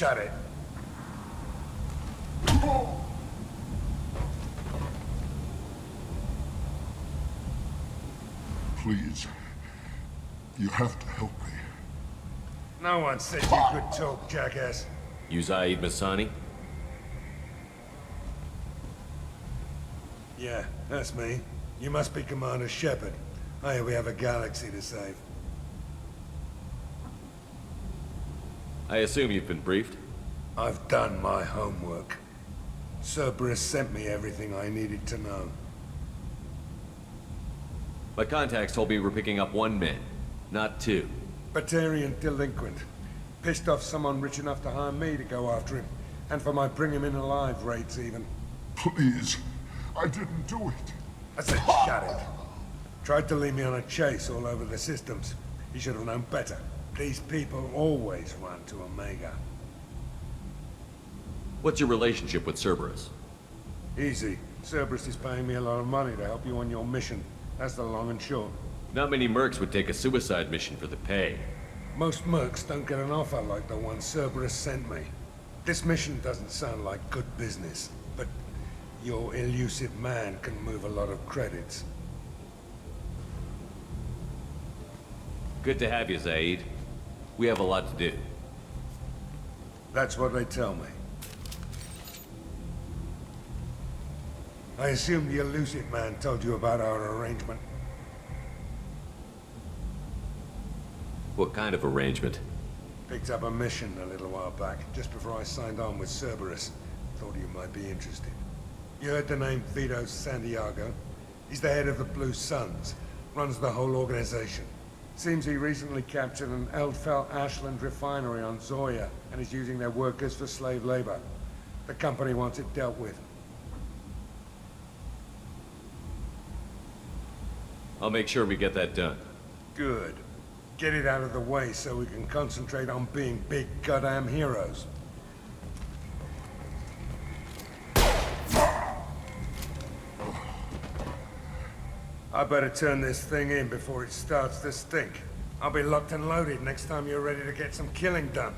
Shut it. Please. You have to help me. No one said you could talk, jackass. You Zaid Masani? Yeah, that's me. You must be Commander Shepard. I hear we have a galaxy to save. I assume you've been briefed? I've done my homework. Cerberus sent me everything I needed to know. My contacts told me we're picking up one man, not two. Batarian delinquent. Pissed off someone rich enough to hire me to go after him. And for my bring him in alive rates even. Please. I didn't do it. I said shut it. Tried to lead me on a chase all over the systems. He should have known better. These people always run to Omega. What's your relationship with Cerberus? Easy. Cerberus is paying me a lot of money to help you on your mission. That's the long and short. Not many mercs would take a suicide mission for the pay. Most mercs don't get an offer like the one Cerberus sent me. This mission doesn't sound like good business, but your elusive man can move a lot of credits. Good to have you, Zaid. We have a lot to do. That's what they tell me. I assume the elusive man told you about our arrangement. What kind of arrangement? Picked up a mission a little while back, just before I signed on with Cerberus. Thought you might be interested. You heard the name Vito Santiago? He's the head of the Blue Suns, runs the whole organization. Seems he recently captured an Eldfell Ashland refinery on Zoya and is using their workers for slave labor. The company wants it dealt with. I'll make sure we get that done. Good. Get it out of the way so we can concentrate on being big goddamn heroes. I better turn this thing in before it starts to stink. I'll be locked and loaded next time you're ready to get some killing done.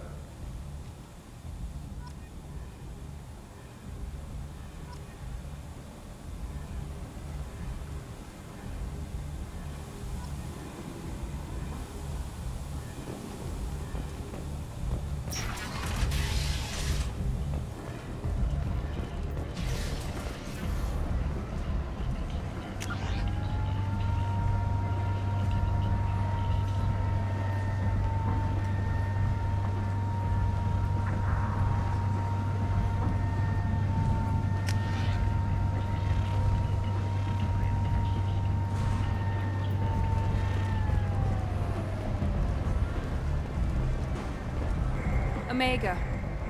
Omega,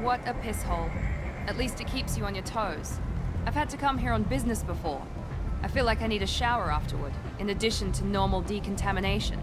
what a pisshole. At least it keeps you on your toes. I've had to come here on business before. I feel like I need a shower afterward, in addition to normal decontamination.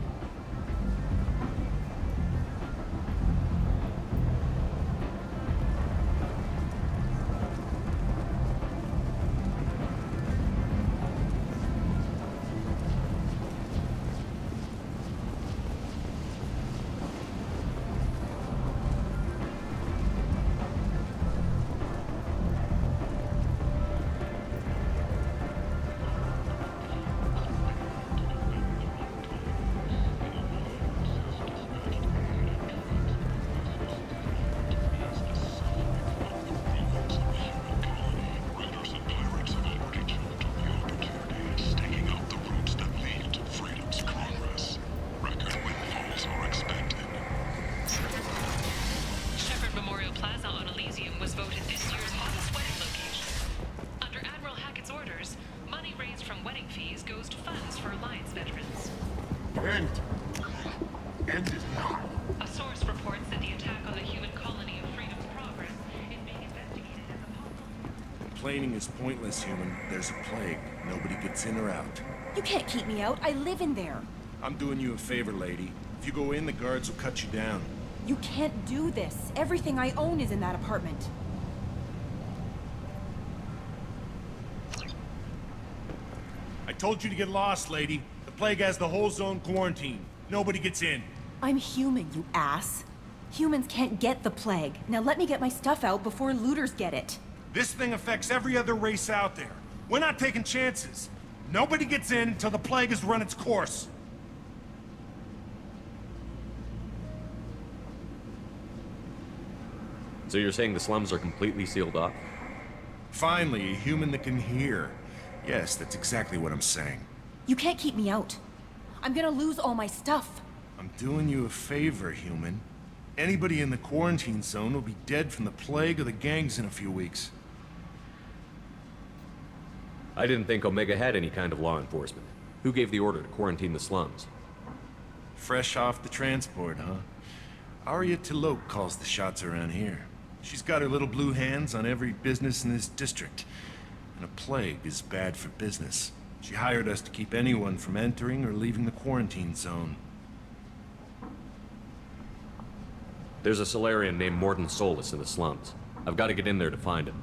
Complaining is pointless, human. There's a plague. Nobody gets in or out. You can't keep me out. I live in there. I'm doing you a favor, lady. If you go in, the guards will cut you down. You can't do this. Everything I own is in that apartment. I told you to get lost, lady. The plague has the whole zone quarantined. Nobody gets in. I'm human, you ass. Humans can't get the plague. Now let me get my stuff out before looters get it. This thing affects every other race out there. We're not taking chances. Nobody gets in until the plague has run its course. So you're saying the slums are completely sealed off? Finally, a human that can hear. Yes, that's exactly what I'm saying. You can't keep me out. I'm gonna lose all my stuff. I'm doing you a favor, human. Anybody in the quarantine zone will be dead from the plague or the gangs in a few weeks. I didn't think Omega had any kind of law enforcement. Who gave the order to quarantine the slums? Fresh off the transport, huh? Arya Tilok calls the shots around here. She's got her little blue hands on every business in this district. And a plague is bad for business. She hired us to keep anyone from entering or leaving the quarantine zone. There's a Solarian named Morden Solus in the slums. I've got to get in there to find him.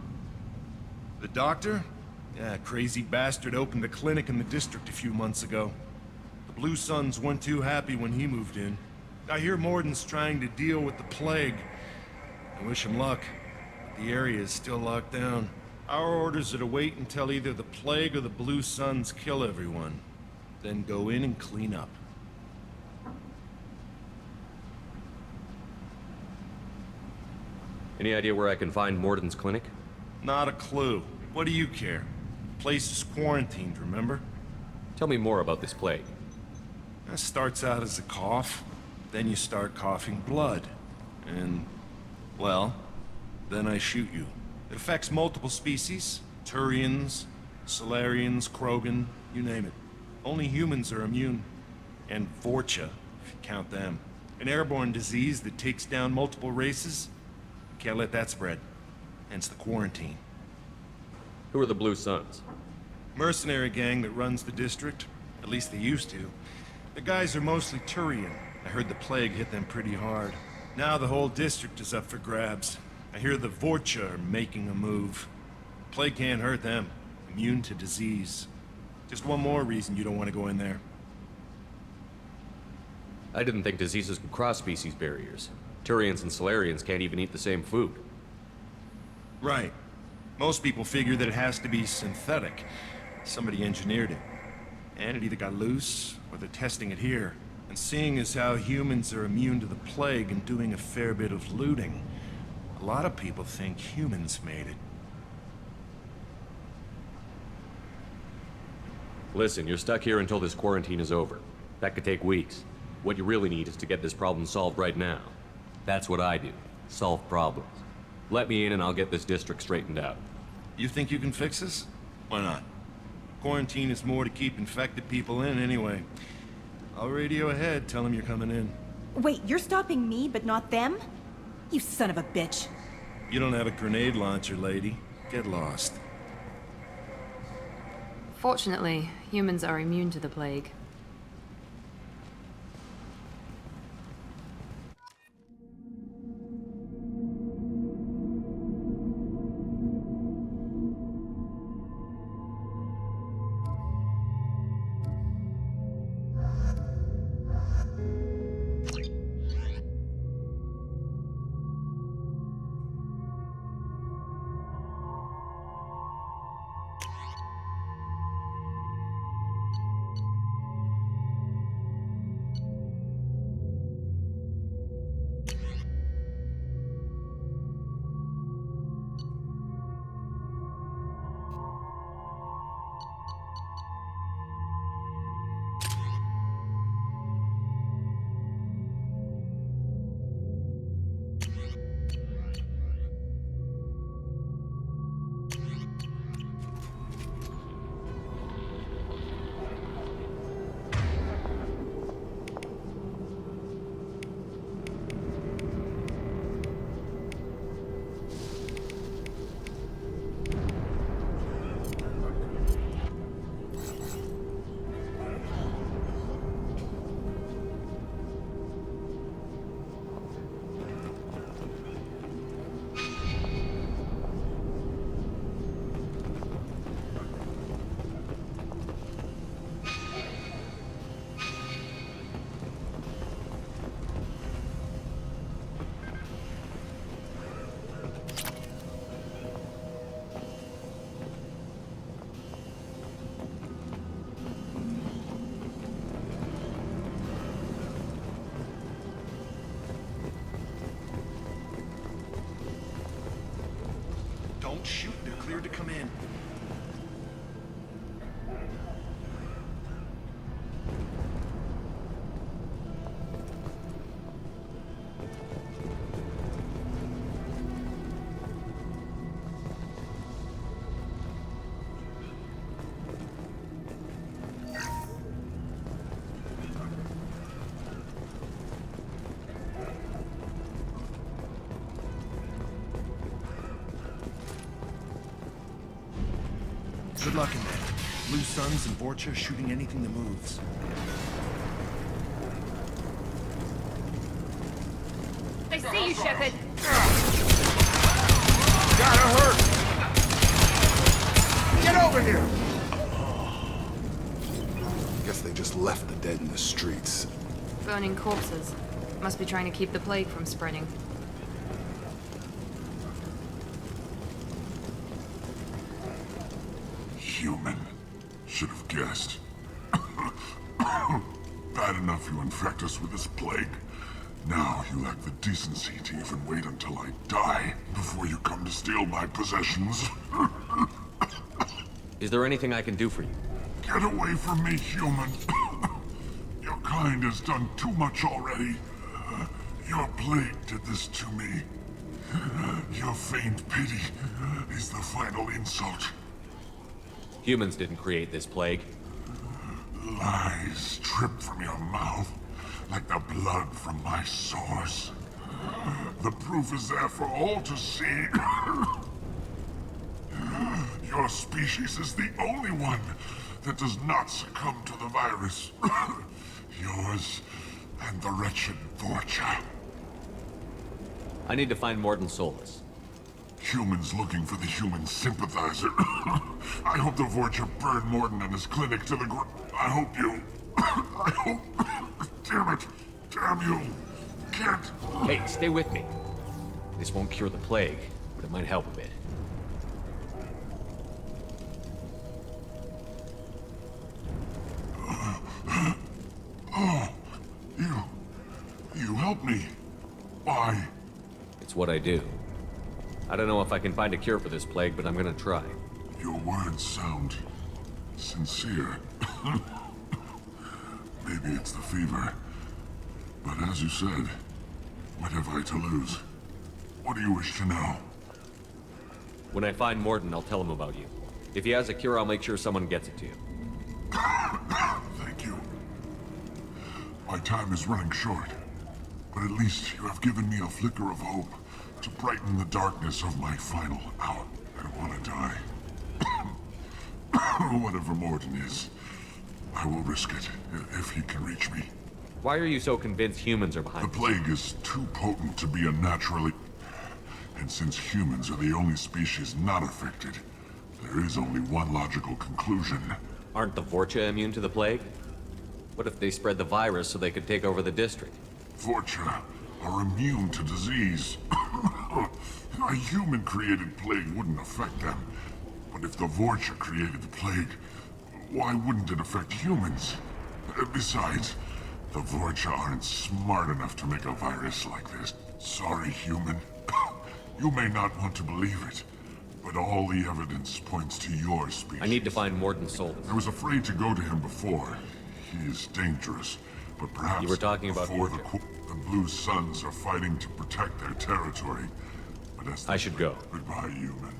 The doctor? Yeah, crazy bastard opened a clinic in the district a few months ago. The Blue Suns weren't too happy when he moved in. I hear Morden's trying to deal with the plague. I wish him luck. The area is still locked down. Our orders are to wait until either the plague or the Blue Suns kill everyone. Then go in and clean up. Any idea where I can find Morden's clinic? Not a clue. What do you care? The place is quarantined, remember? Tell me more about this plague. It starts out as a cough, then you start coughing blood. And, well, then I shoot you. It affects multiple species. Turians, Solarians, Krogan, you name it. Only humans are immune. And Vorcha, if you count them. An airborne disease that takes down multiple races. Can't let that spread. Hence the quarantine. Who are the Blue Suns? Mercenary gang that runs the district. At least they used to. The guys are mostly Turian. I heard the plague hit them pretty hard. Now the whole district is up for grabs. I hear the Vorcha are making a move. Plague can't hurt them. Immune to disease. Just one more reason you don't want to go in there. I didn't think diseases could cross species barriers. Turians and Solarians can't even eat the same food. Right. Most people figure that it has to be synthetic. Somebody engineered it. And it either got loose, or they're testing it here. And seeing as how humans are immune to the plague and doing a fair bit of looting, a lot of people think humans made it. Listen, you're stuck here until this quarantine is over. That could take weeks. What you really need is to get this problem solved right now. That's what I do. Solve problems. Let me in and I'll get this district straightened out. You think you can fix this? Why not? Quarantine is more to keep infected people in anyway. I'll radio ahead, tell them you're coming in. Wait, you're stopping me, but not them? You son of a bitch. You don't have a grenade launcher, lady. Get lost. Fortunately, humans are immune to the plague. Don't shoot, they're cleared to come in. Good luck in there. Blue Suns and Vorcha shooting anything that moves. They see you, Shepard! Gotta hurt! Get over here! Guess they just left the dead in the streets. Burning corpses. Must be trying to keep the plague from spreading. Human. Should have guessed. Bad enough you infect us with this plague. Now you lack the decency to even wait until I die before you come to steal my possessions. Is there anything I can do for you? Get away from me, human. Your kind has done too much already. Your plague did this to me. Your faint pity is the final insult. Humans didn't create this plague. Lies drip from your mouth like the blood from my sores. The proof is there for all to see. Your species is the only one that does not succumb to the virus. Yours and the wretched Vorcha. I need to find Morton Solus. Humans looking for the human sympathizer. I hope the Vorcha burn Morton and his clinic to the ground. I hope you... I hope... Damn it! Damn you! Can't... Hey, stay with me. This won't cure the plague, but it might help a bit. Oh, you helped me. Why? It's what I do. I don't know if I can find a cure for this plague, but I'm gonna try. Your words sound sincere. Maybe it's the fever. But as you said, what have I to lose? What do you wish to know? When I find Morton, I'll tell him about you. If he has a cure, I'll make sure someone gets it to you. Thank you. My time is running short, but at least you have given me a flicker of hope to brighten the darkness of my final hour. I want to die. Whatever Morton is, I will risk it if he can reach me. Why are you so convinced humans are behind The this? plague is too potent to be a naturally... And since humans are the only species not affected, there is only one logical conclusion. Aren't the Vorcha immune to the plague? What if they spread the virus so they could take over the district? Vorcha are immune to disease. A human-created plague wouldn't affect them. But if the Vorcha created the plague, why wouldn't it affect humans? Besides, the Vorcha aren't smart enough to make a virus like this. Sorry, human. You may not want to believe it, but all the evidence points to your species. I need to find Morton Solus. I was afraid to go to him before. He is dangerous, but perhaps You were talking about before Vorcha. the Blue Suns are fighting to protect their territory. But as I should go. Goodbye, human.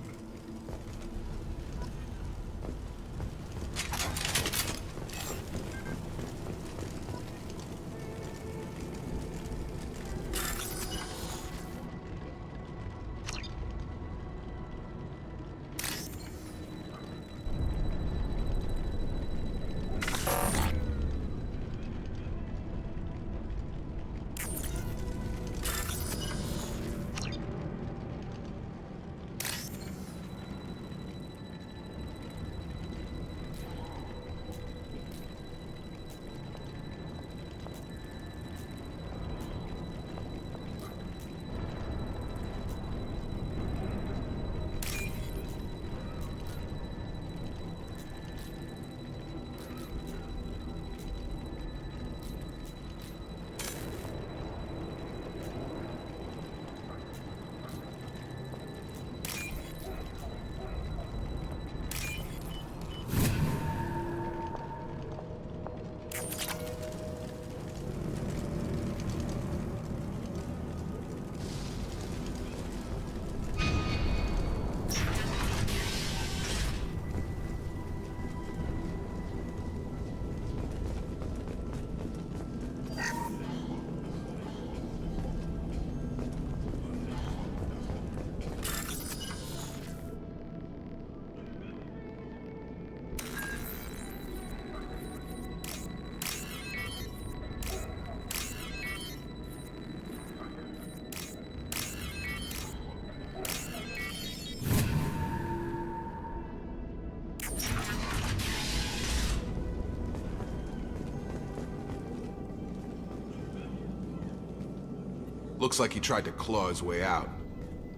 Looks like he tried to claw his way out.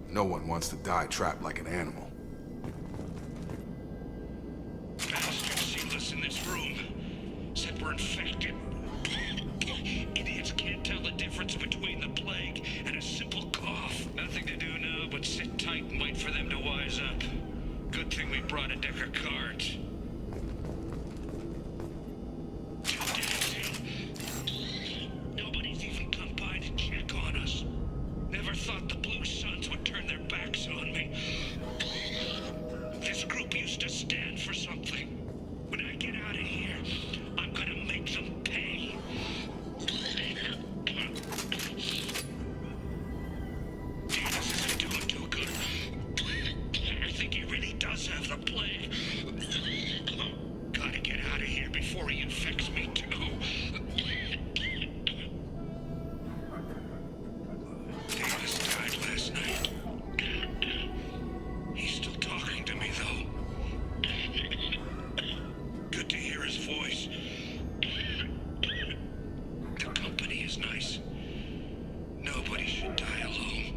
No one wants to die trapped like an animal. Bastards sealed us in this room. Said we're infected. Idiots can't tell the difference between the plague and a simple cough. Nothing to do now but sit tight and wait for them to wise up. Good thing we brought a deck of cards. Nobody's even come by to check on us. Never thought the Blue Suns would turn their backs on me. This group used to stand for something. When I get out of here, I'm gonna make them pay. Davis isn't doing too good. I think he really does have the plague. Gotta get out of here before he infects me too. Davis died last night. He's still talking to me, though. Good to hear his voice. The company is nice. Nobody should die alone.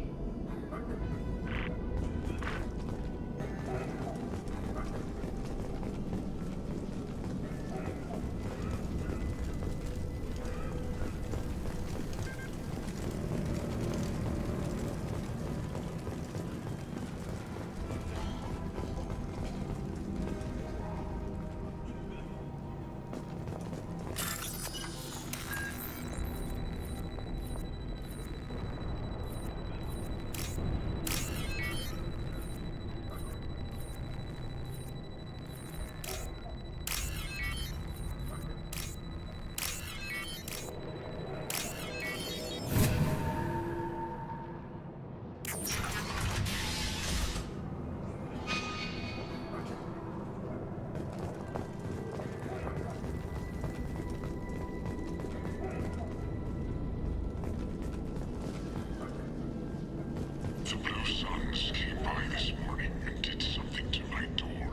The Blue Suns came by this morning and did something to my door.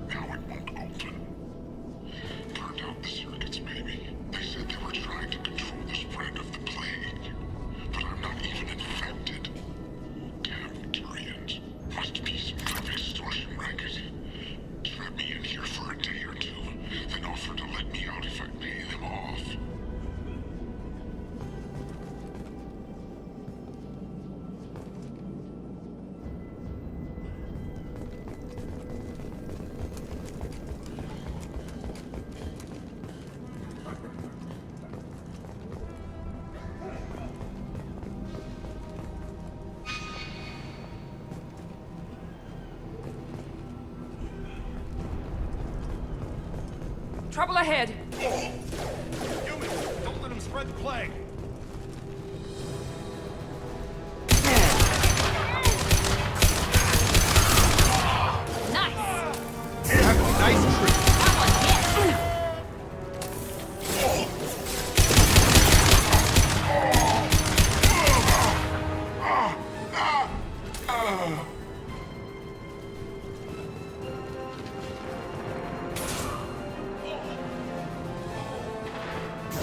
Now it won't open. Burned out the circuits, maybe. They said they were trying to control the spread of the plague. But I'm not even infected. Damn Tyrians. Must be some kind of extortion racket. Trap me in here for a day or two, then offer to let me out if I pay them off. Trouble ahead. Human, don't let him spread the plague. Nice. Have a nice trip. That one hit.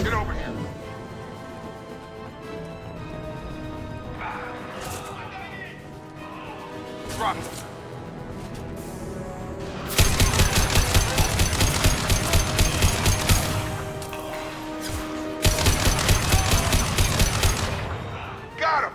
Get over here. Drop it. Got him!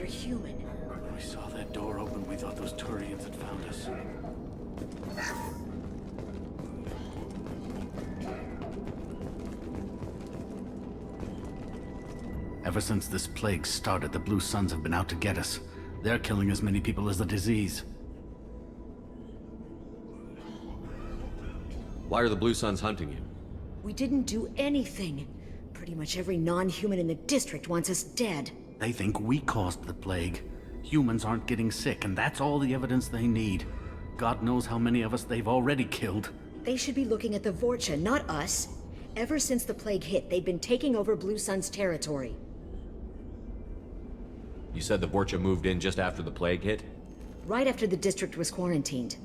you're human. When we saw that door open, we thought those Turians had found us. Ever since this plague started, the Blue Suns have been out to get us. They're killing as many people as the disease. Why are the Blue Suns hunting you? We didn't do anything. Pretty much every non-human in the district wants us dead. They think we caused the plague. Humans aren't getting sick, and that's all the evidence they need. God knows how many of us they've already killed. They should be looking at the Vorcha, not us. Ever since the plague hit, they've been taking over Blue Sun's territory. You said the Vorcha moved in just after the plague hit? Right after the district was quarantined.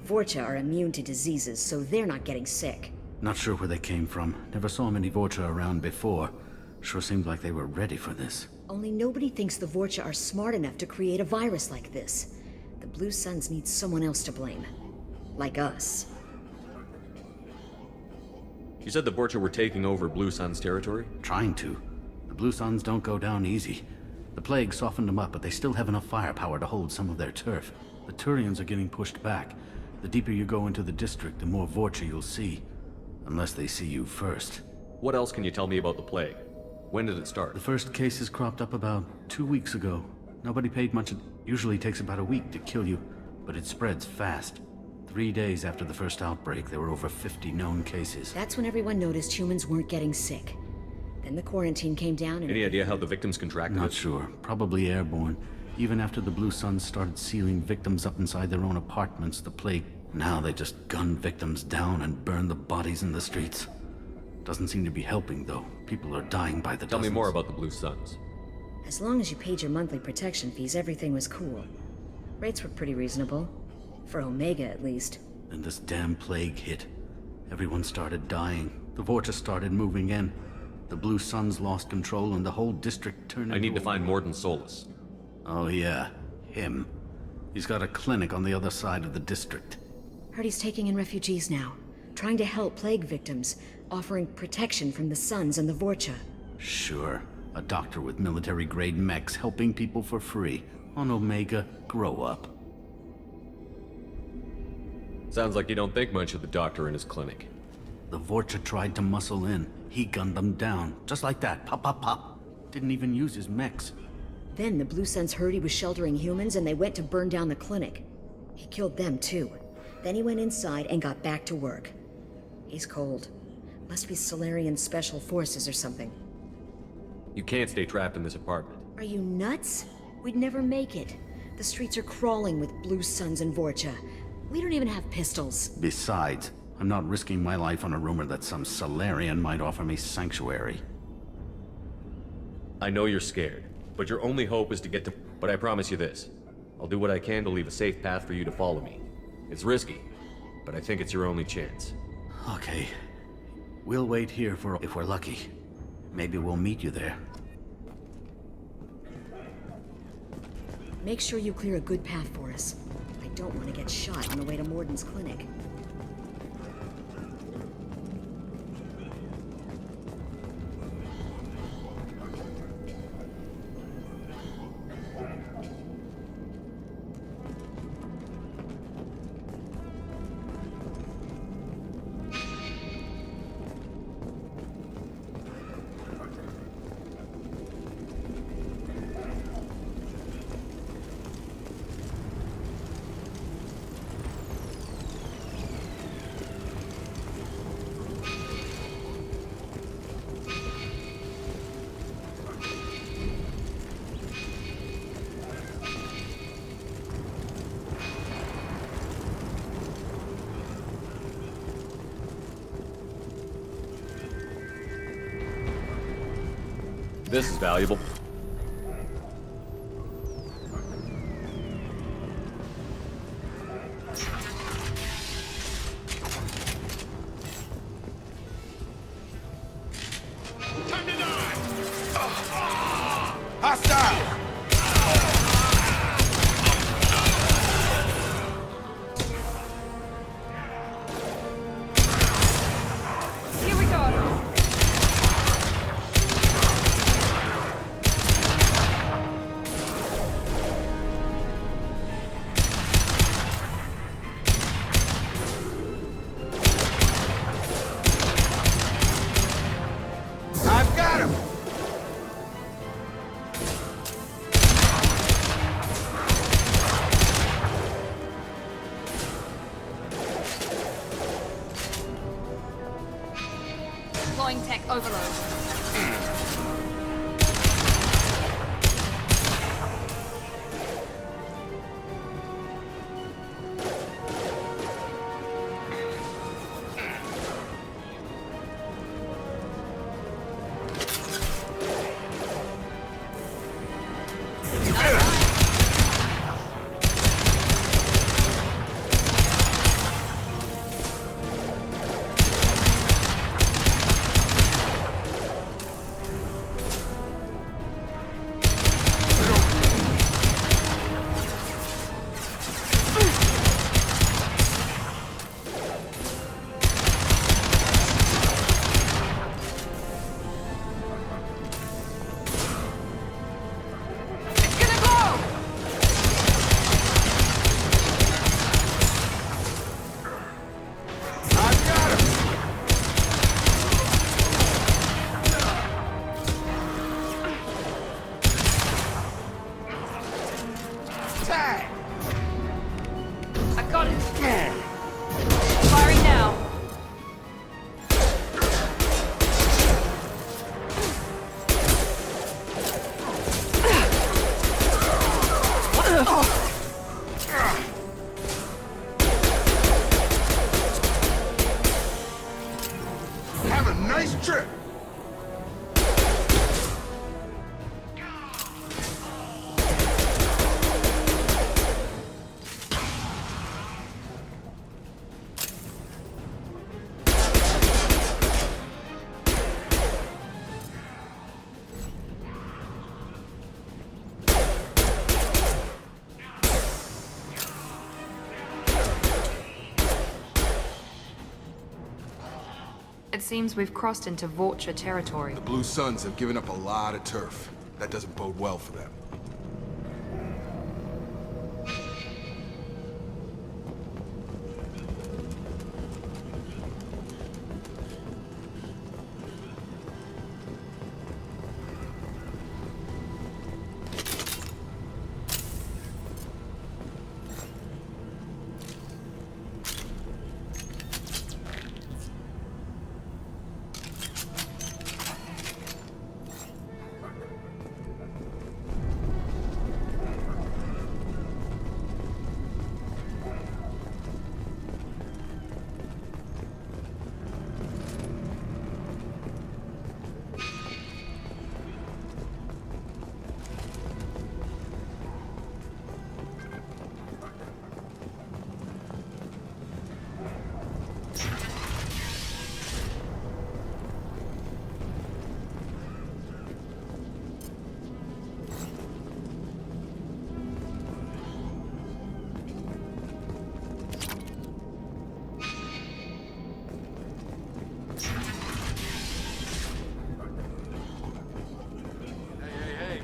Vorcha are immune to diseases, so they're not getting sick. Not sure where they came from. Never saw many Vorcha around before. Sure seemed like they were ready for this. Only nobody thinks the Vorcha are smart enough to create a virus like this. The Blue Suns need someone else to blame. Like us. You said the Vorcha were taking over Blue Sun's territory? Trying to. The Blue Suns don't go down easy. The plague softened them up, but they still have enough firepower to hold some of their turf. The Turians are getting pushed back. The deeper you go into the district, the more Vorcha you'll see. Unless they see you first. What else can you tell me about the plague? When did it start? The first cases cropped up about 2 weeks ago. Nobody paid much. It usually takes about a week to kill you, but it spreads fast. 3 days after the first outbreak, there were over 50 known cases. That's when everyone noticed humans weren't getting sick. Then the quarantine came down and... Any idea how the victims contracted it? Not sure. Probably airborne. Even after the Blue Suns started sealing victims up inside their own apartments, the plague... Now they just gun victims down and burn the bodies in the streets. Doesn't seem to be helping, though. People are dying by the dozens. Tell me more about the Blue Suns. As long as you paid your monthly protection fees, everything was cool. Rates were pretty reasonable. For Omega, at least. Then this damn plague hit. Everyone started dying. The Vorcha started moving in. The Blue Suns lost control and the whole district turned I need to find Morden Solus. Oh yeah, him. He's got a clinic on the other side of the district. Heard he's taking in refugees now. Trying to help plague victims. Offering protection from the Suns and the Vorcha. Sure. A doctor with military-grade mechs helping people for free. On Omega, grow up. Sounds like you don't think much of the doctor in his clinic. The Vorcha tried to muscle in. He gunned them down. Just like that. Pop, pop, pop. Didn't even use his mechs. Then the Blue Suns heard he was sheltering humans and they went to burn down the clinic. He killed them too. Then he went inside and got back to work. He's cold. Must be Solarian Special Forces or something. You can't stay trapped in this apartment. Are you nuts? We'd never make it. The streets are crawling with Blue Suns and Vorcha. We don't even have pistols. Besides, I'm not risking my life on a rumor that some Solarian might offer me sanctuary. I know you're scared, but your only hope is to get to... But I promise you this. I'll do what I can to leave a safe path for you to follow me. It's risky, but I think it's your only chance. Okay. We'll wait here for if we're lucky. Maybe we'll meet you there. Make sure you clear a good path for us. I don't want to get shot on the way to Morden's clinic. This is valuable. Here we go. overload. I got it. Firing now. Have a nice trip. It seems we've crossed into Vorcha territory. The Blue Suns have given up a lot of turf. That doesn't bode well for them.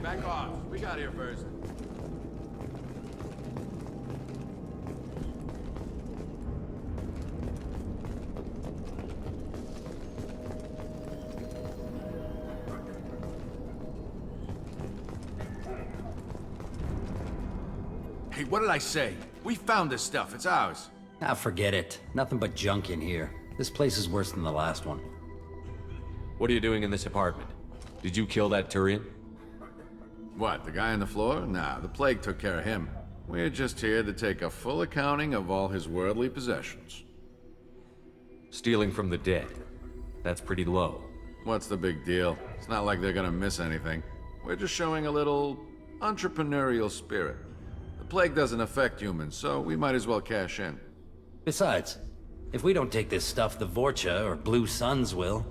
Back off. We got here first. Hey, what did I say? We found this stuff. It's ours. Ah, forget it. Nothing but junk in here. This place is worse than the last one. What are you doing in this apartment? Did you kill that Turian? What, the guy on the floor? Nah, the plague took care of him. We're just here to take a full accounting of all his worldly possessions. Stealing from the dead. That's pretty low. What's the big deal? It's not like they're gonna miss anything. We're just showing a little entrepreneurial spirit. The plague doesn't affect humans, so we might as well cash in. Besides, if we don't take this stuff, the Vorcha or Blue Suns will.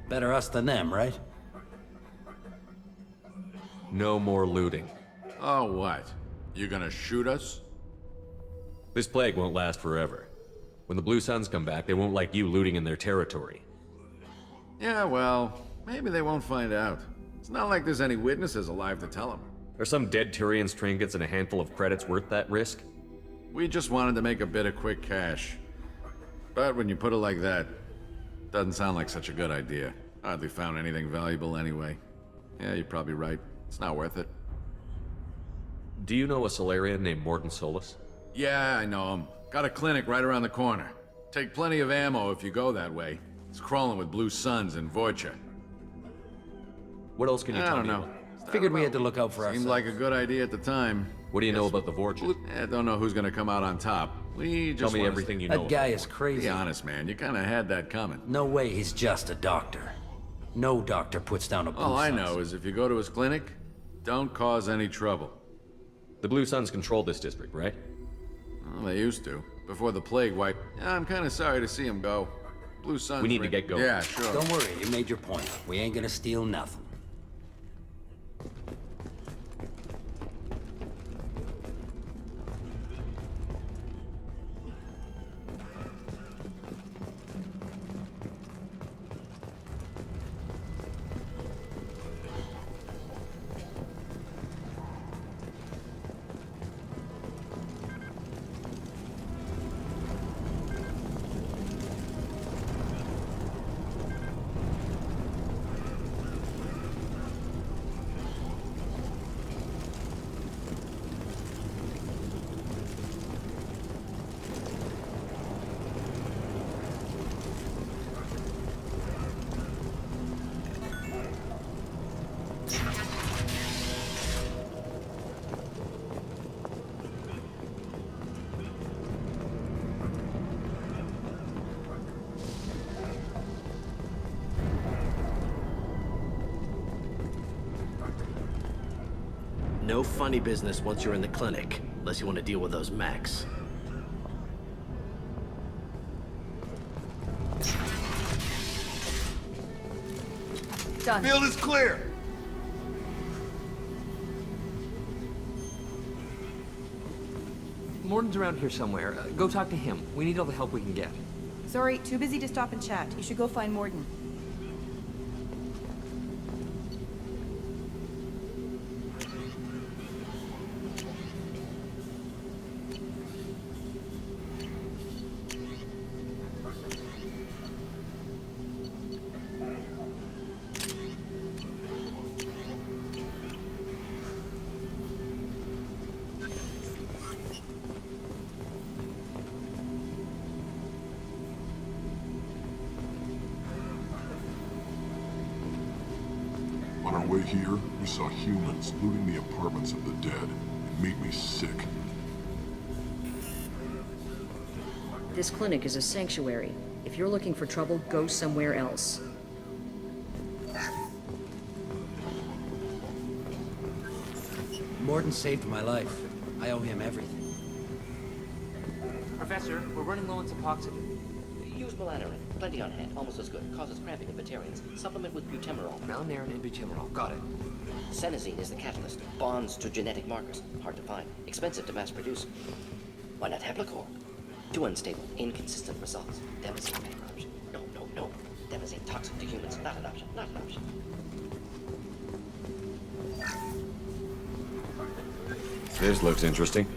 Better us than them, right? No more looting. Oh, what? You gonna shoot us? This plague won't last forever. When the Blue Suns come back, they won't like you looting in their territory. Yeah, well, maybe they won't find out. It's not like there's any witnesses alive to tell them. Are some dead Turian's trinkets and a handful of credits worth that risk? We just wanted to make a bit of quick cash. But when you put it like that, doesn't sound like such a good idea. Hardly found anything valuable anyway. Yeah, you're probably right. It's not worth it. Do you know a Solarian named Morton Solus? Yeah, I know him. Got a clinic right around the corner. Take plenty of ammo if you go that way. It's crawling with Blue Suns and Vorcha. What else can you I tell don't me know. about? Figured we had to look out for Seemed ourselves. like a good idea at the time. What do you know about the Vorcha? I don't know who's gonna come out on top. We just Tell me wanna everything you know. That guy is Be crazy. honest, man. You kind of had that coming. No way he's just a doctor. No doctor puts down a blue All I Suns. know is if you go to his clinic, don't cause any trouble. The Blue Suns control this district, right? Well, they used to. Before the plague wiped. Yeah, I'm kind of sorry to see him go. Blue Suns. We need to get going. Yeah, sure. Don't worry, you made your point. We ain't gonna steal nothing. No funny business once you're in the clinic, unless you want to deal with those mechs. Done. Field is clear. Morton's around here somewhere. Go talk to him. We need all the help we can get. Sorry, too busy to stop and chat. You should go find Morden. On our way here, we saw humans looting the apartments of the dead. It made me sick. This clinic is a sanctuary. If you're looking for trouble, go somewhere else. Morden saved my life. I owe him everything. Professor, we're running low on Suboxone. Use melanorin. Plenty on hand. Almost as good. Causes cramping in vegetarians. Supplement with butemerol. Malnarin and butemerol. Got it. Senesine is the catalyst. Bonds to genetic markers. Hard to find. Expensive to mass produce. Why not Heplicor? Too unstable. Inconsistent results. Devastating better option. No, no, no. Devastating toxic to humans. Not an option. Not an option. This looks interesting.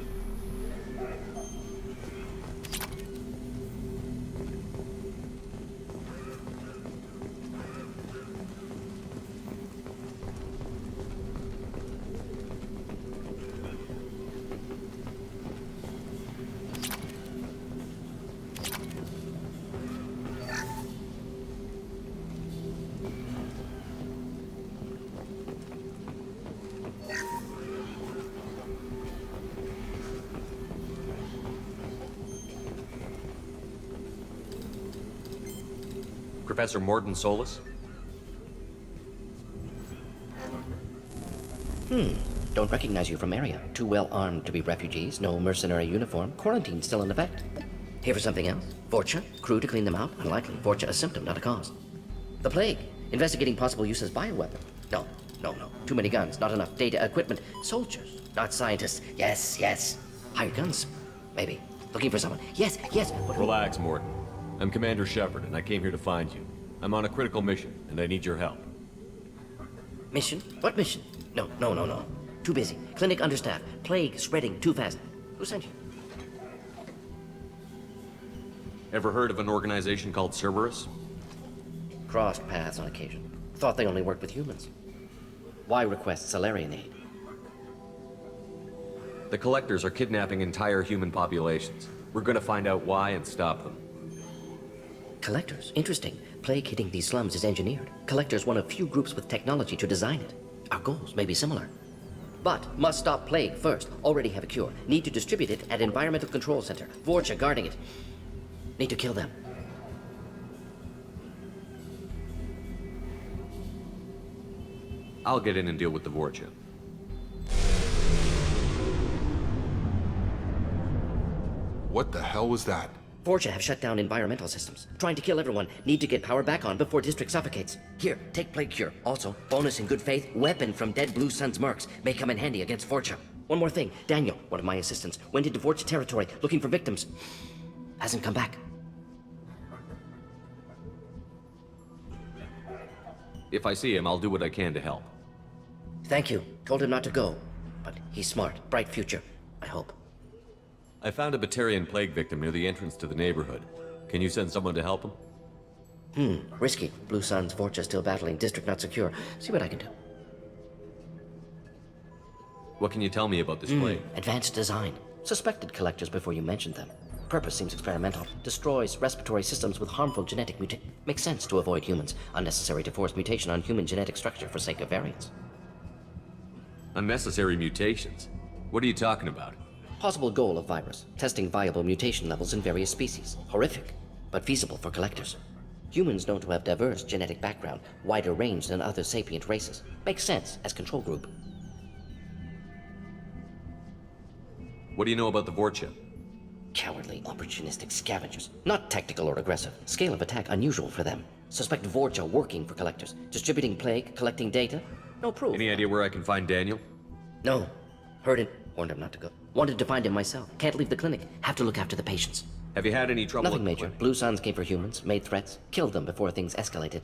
Professor Morton Solus? Don't recognize you from area. Too well armed to be refugees. No mercenary uniform. Quarantine still in effect. Here for something else? Vorcha? Crew to clean them out? Unlikely. Vorcha a symptom, not a cause. The plague. Investigating possible use as bioweapon. No, no, no. Too many guns. Not enough data, equipment. Soldiers, not scientists. Yes, yes. Hired guns. Maybe. Looking for someone. Yes, yes. Relax, Morton. I'm Commander Shepard, and I came here to find you. I'm on a critical mission, and I need your help. Mission? What mission? No, no, no, no. Too busy. Clinic understaffed. Plague spreading too fast. Who sent you? Ever heard of an organization called Cerberus? Crossed paths on occasion. Thought they only worked with humans. Why request Salarian aid? The Collectors are kidnapping entire human populations. We're gonna find out why and stop them. Collectors? Interesting. Plague hitting these slums is engineered. Collector's one of few groups with technology to design it. Our goals may be similar. But must stop plague first. Already have a cure. Need to distribute it at Environmental Control Center. Vorcha guarding it. Need to kill them. I'll get in and deal with the Vorcha. What the hell was that? Vorcha have shut down environmental systems. Trying to kill everyone. Need to get power back on before district suffocates. Here, take plague cure. Also, bonus in good faith, weapon from dead Blue Sun's mercs. May come in handy against Vorcha. One more thing. Daniel, one of my assistants, went into Vorcha territory looking for victims. Hasn't come back. If I see him, I'll do what I can to help. Thank you. Told him not to go. But he's smart. Bright future. I hope. I found a Batarian plague victim near the entrance to the neighborhood. Can you send someone to help him? Risky. Blue Sun's Vorcha still battling. District not secure. See what I can do. What can you tell me about this plague? Advanced design. Suspected collectors before you mentioned them. Purpose seems experimental. Destroys respiratory systems with harmful genetic mutation. Makes sense to avoid humans. Unnecessary to force mutation on human genetic structure for sake of variance. Unnecessary mutations? What are you talking about? Possible goal of virus. Testing viable mutation levels in various species. Horrific, but feasible for collectors. Humans known to have diverse genetic background, wider range than other sapient races. Makes sense as control group. What do you know about the Vorcha? Cowardly, opportunistic scavengers. Not tactical or aggressive. Scale of attack unusual for them. Suspect Vorcha working for collectors. Distributing plague, collecting data. No proof. Any idea where I can find Daniel? No. Heard it. Warned him not to go. Wanted to find him myself. Can't leave the clinic. Have to look after the patients. Have you had any trouble? Nothing major. Blue Suns came for humans, made threats, killed them before things escalated.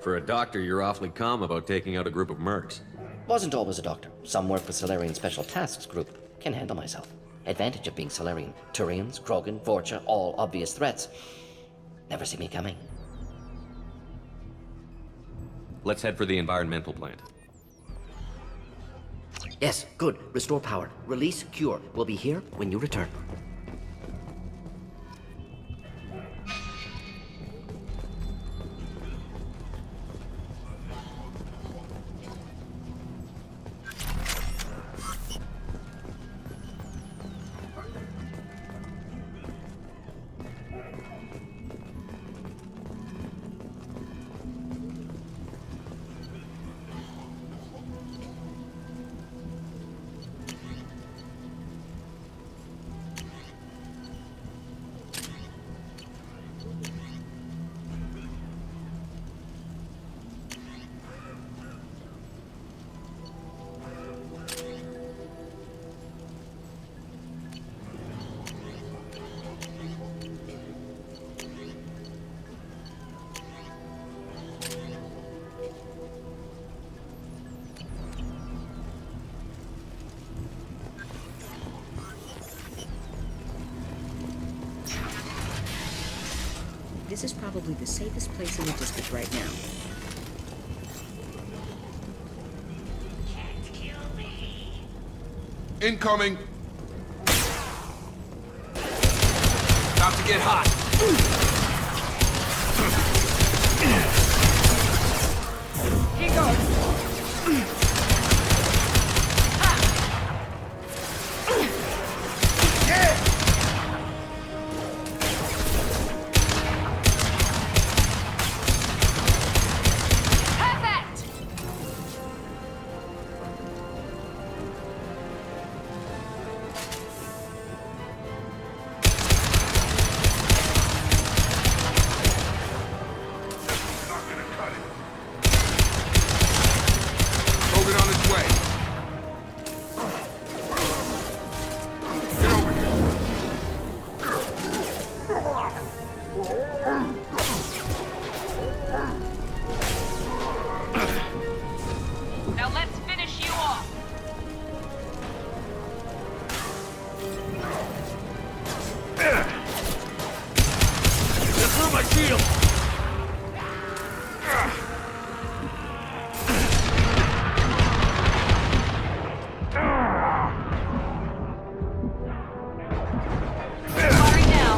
For a doctor, you're awfully calm about taking out a group of mercs. Wasn't always a doctor. Some work for Solarian Special Tasks Group. Can handle myself. Advantage of being Solarian. Turians, Krogan, Vorcha, all obvious threats. Never see me coming. Let's head for the environmental plant. Yes, good. Restore power. Release cure. We'll be here when you return. This is probably the safest place in the district right now. Incoming! About to get hot! Here goes. Now let's finish you off. Get through my shield! Firing now.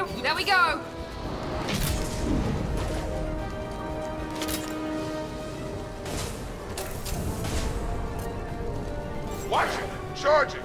There we go! Watch it! Charge it!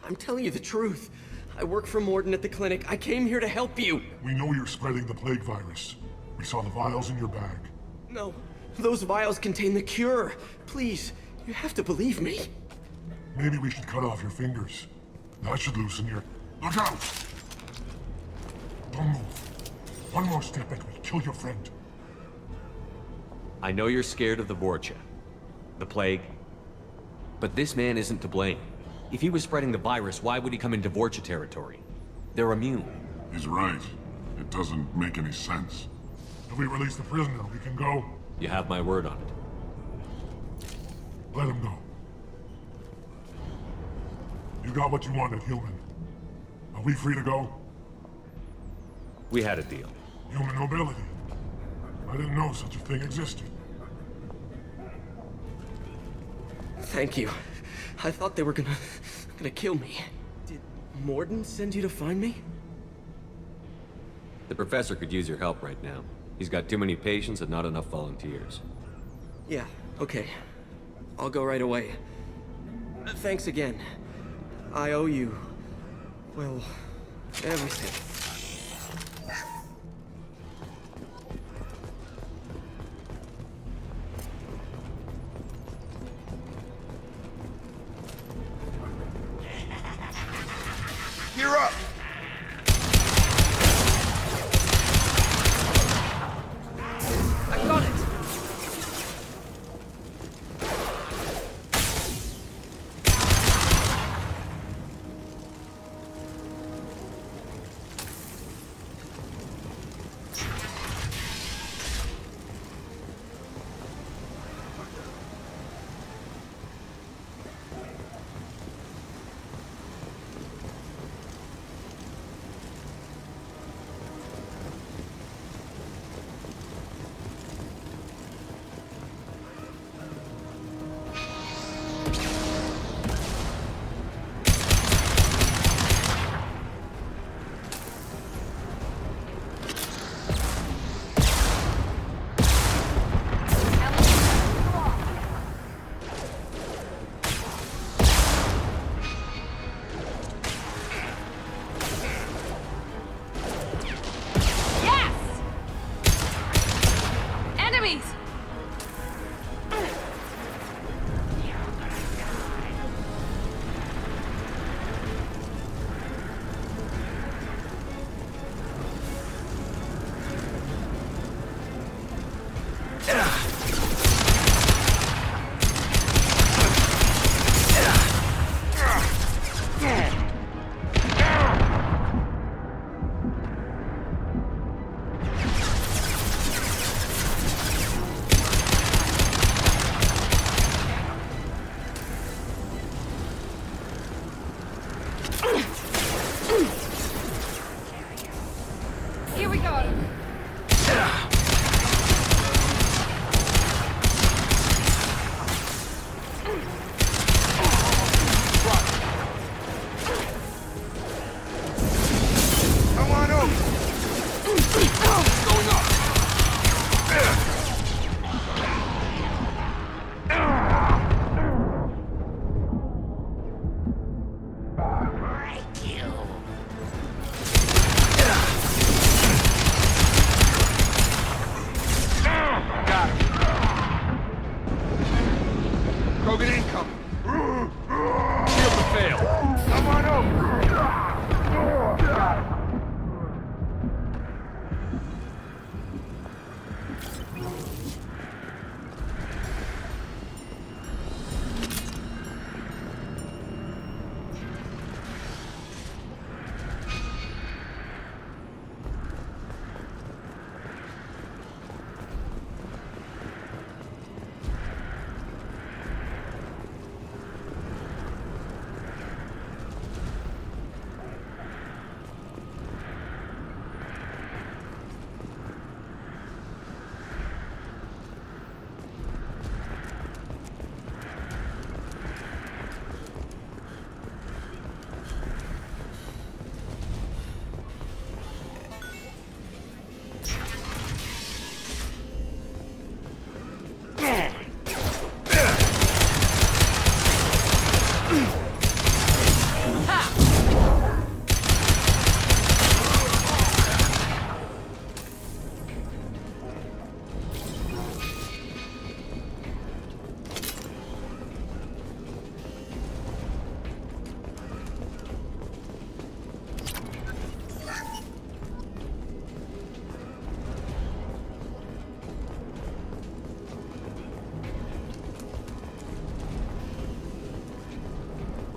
I'm telling you the truth. I work for Morden at the clinic. I came here to help you. We know you're spreading the plague virus. We saw the vials in your bag. No, those vials contain the cure. Please, you have to believe me. Maybe we should cut off your fingers. That should loosen your... Look out! Don't move. One more step and we'll kill your friend. I know you're scared of the Vorcha, the plague, but this man isn't to blame. If he was spreading the virus, why would he come into Vorcha territory? They're immune. He's right. It doesn't make any sense. If we release the prisoner, we can go. You have my word on it. Let him go. You got what you wanted, human. Are we free to go? We had a deal. Human nobility. I didn't know such a thing existed. Thank you. I thought they were gonna kill me. Did Morden send you to find me? The professor could use your help right now. He's got too many patients and not enough volunteers. Yeah, okay. I'll go right away. Thanks again. I owe you, well, everything. You're up! I got it! Here we go. Come on over. Going up. Got it. Krogan incoming. Shield to fail. Come on over. Got it.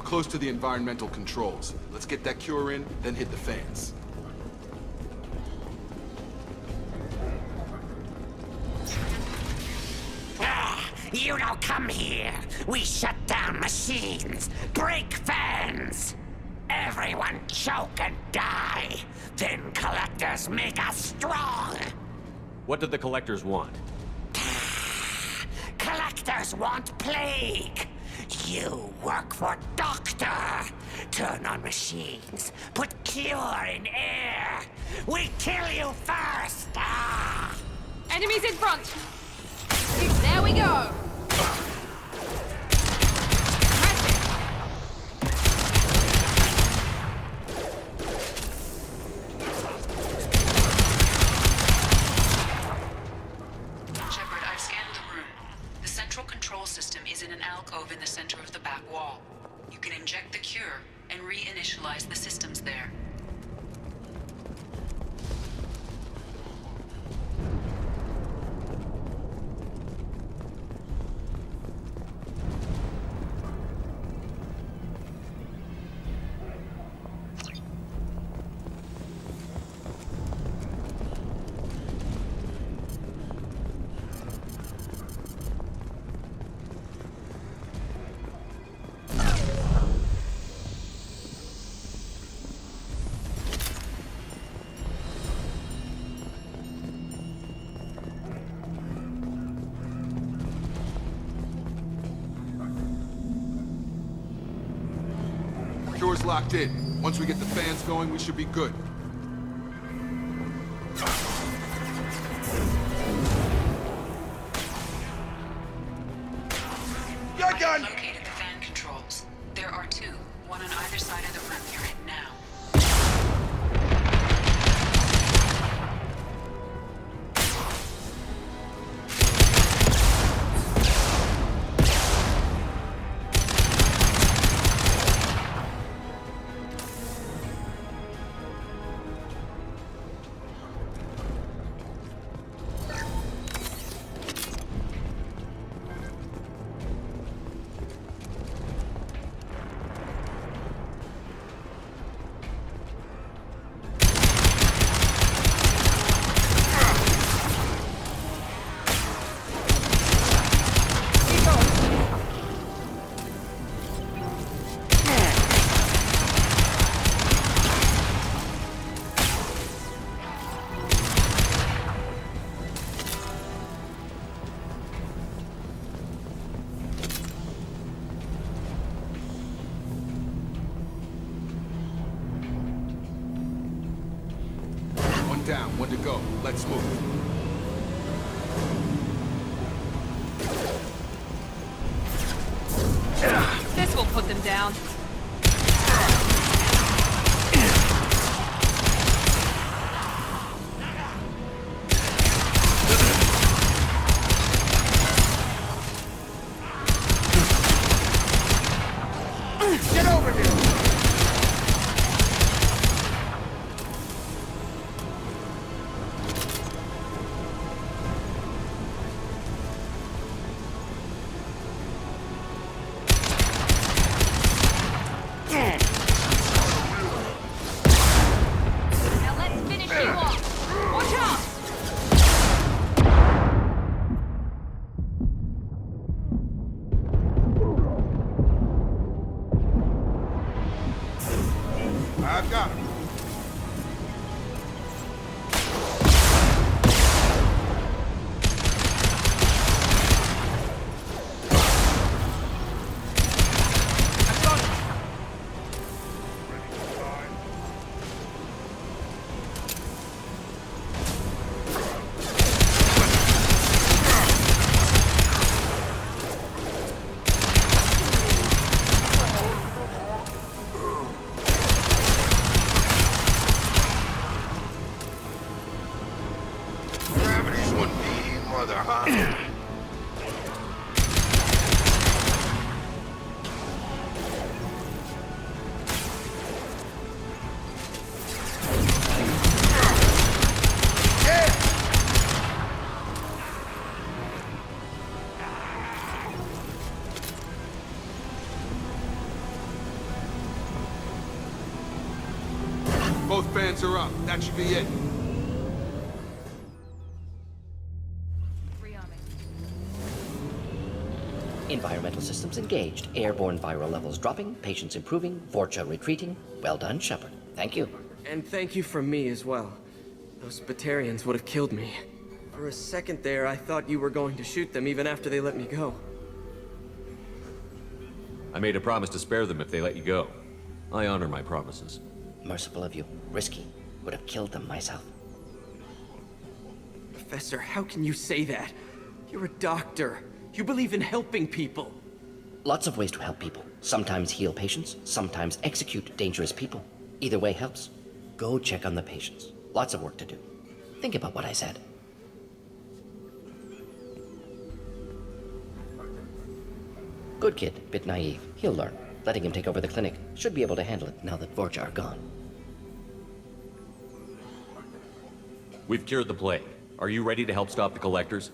Close to the environmental controls. Let's get that cure in, then hit the fans. You don't come here. We shut down machines, break fans. Everyone choke and die. Then collectors make us strong. What did the collectors want? Collectors want plague. You work for Doctor. Turn on machines. Put cure in air. We kill you first. Enemies in front. There we go. Shepard, I've scanned the room. The central control system is in an alcove in the center of the back wall. You can inject the cure and reinitialize the systems there. Cure's locked in. Once we get the fans going, we should be good. Your gun! I've located the fan controls. There are two, one on either side of the room you're in now. down. When to go. Let's move. This will put them down. Get over here! Now let's finish you off. Watch out! I've got him. Gravity's one mean mother, huh? Both fans are up. That should be it. Environmental systems engaged. Airborne viral levels dropping. Patients improving. Vorcha retreating. Well done, Shepard. Thank you. And thank you from me as well. Those Batarians would have killed me. For a second there, I thought you were going to shoot them even after they let me go. I made a promise to spare them if they let you go. I honor my promises. Merciful of you. Risky. Would have killed them myself. Professor, how can you say that? You're a doctor. You believe in helping people. Lots of ways to help people. Sometimes heal patients, sometimes execute dangerous people. Either way helps. Go check on the patients. Lots of work to do. Think about what I said. Good kid, bit naive. He'll learn. Letting him take over the clinic. Should be able to handle it now that Vorcha are gone. We've cured the plague. Are you ready to help stop the collectors?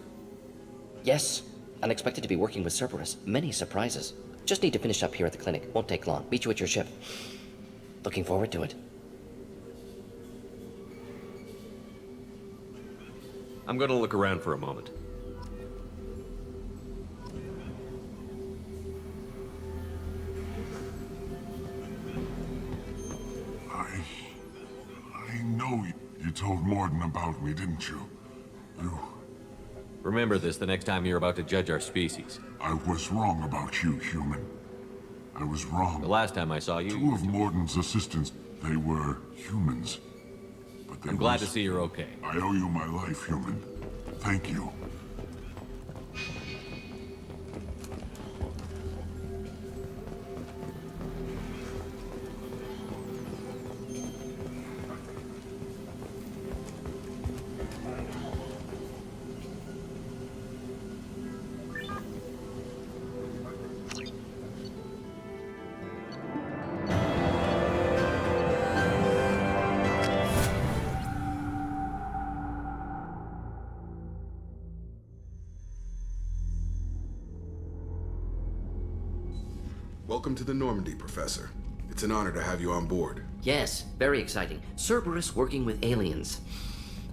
Yes. Unexpected to be working with Cerberus. Many surprises. Just need to finish up here at the clinic. Won't take long. Meet you at your ship. Looking forward to it. I'm gonna look around for a moment. I know you told Morden about me, didn't you? Remember this the next time you're about to judge our species. I was wrong about you, human. I was wrong. The last time I saw you... Two of Morden's assistants, they were humans. But I'm glad to see you're okay. I owe you my life, human. Thank you. Welcome to the Normandy, Professor. It's an honor to have you on board. Yes, very exciting. Cerberus working with aliens.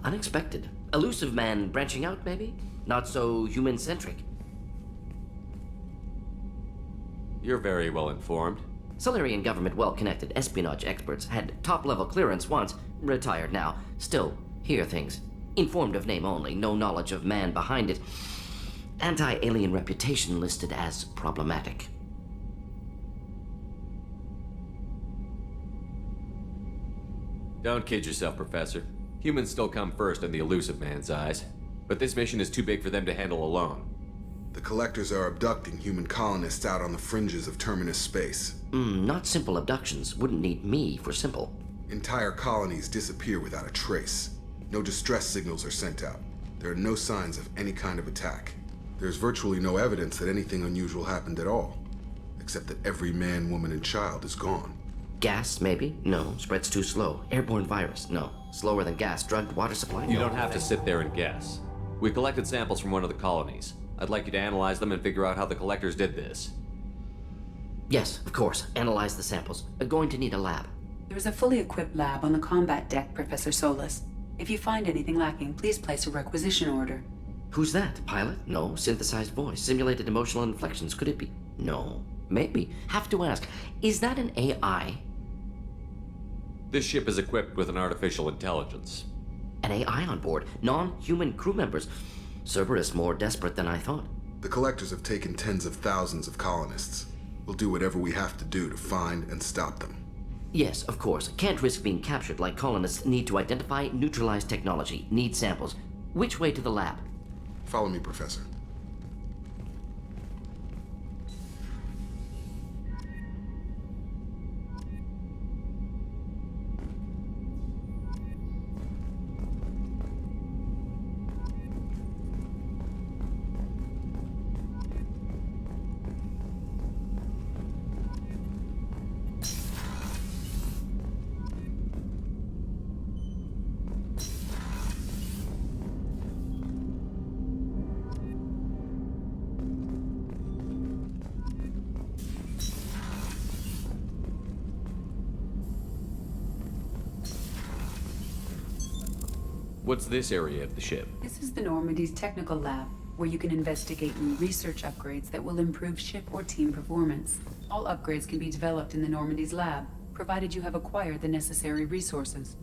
Unexpected. Elusive man branching out, maybe? Not so human-centric. You're very well informed. Solarian government well-connected espionage experts had top-level clearance once, retired now. Still, hear things. Informed of name only, no knowledge of man behind it. Anti-alien reputation listed as problematic. Don't kid yourself, Professor. Humans still come first in the elusive man's eyes, but this mission is too big for them to handle alone. The Collectors are abducting human colonists out on the fringes of Terminus space. Not simple abductions. Wouldn't need me for simple. Entire colonies disappear without a trace. No distress signals are sent out. There are no signs of any kind of attack. There's virtually no evidence that anything unusual happened at all, except that every man, woman, and child is gone. Gas, maybe? No. Spreads too slow. Airborne virus? No. Slower than gas. Drugged water supply? You don't have to sit there and guess. We collected samples from one of the colonies. I'd like you to analyze them and figure out how the Collectors did this. Yes, of course. Analyze the samples. Going to need a lab. There's a fully equipped lab on the combat deck, Professor Solis. If you find anything lacking, please place a requisition order. Who's that? Pilot? No. Synthesized voice. Simulated emotional inflections. Could it be? No. Maybe. Have to ask. Is that an AI? This ship is equipped with an artificial intelligence. An AI on board? Non-human crew members? Cerberus more desperate than I thought. The Collectors have taken tens of thousands of colonists. We'll do whatever we have to do to find and stop them. Yes, of course. Can't risk being captured like colonists need to identify, neutralize technology, need samples. Which way to the lab? Follow me, Professor. What's this area of the ship? This is the Normandy's technical lab, where you can investigate new research upgrades that will improve ship or team performance. All upgrades can be developed in the Normandy's lab, provided you have acquired the necessary resources.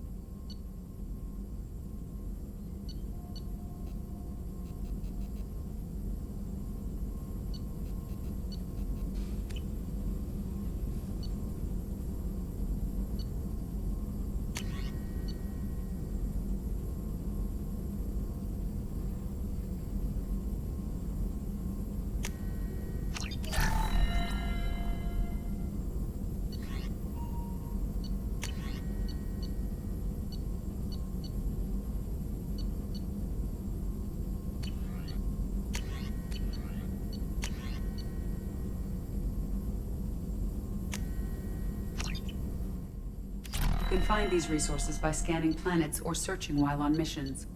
You can find these resources by scanning planets or searching while on missions.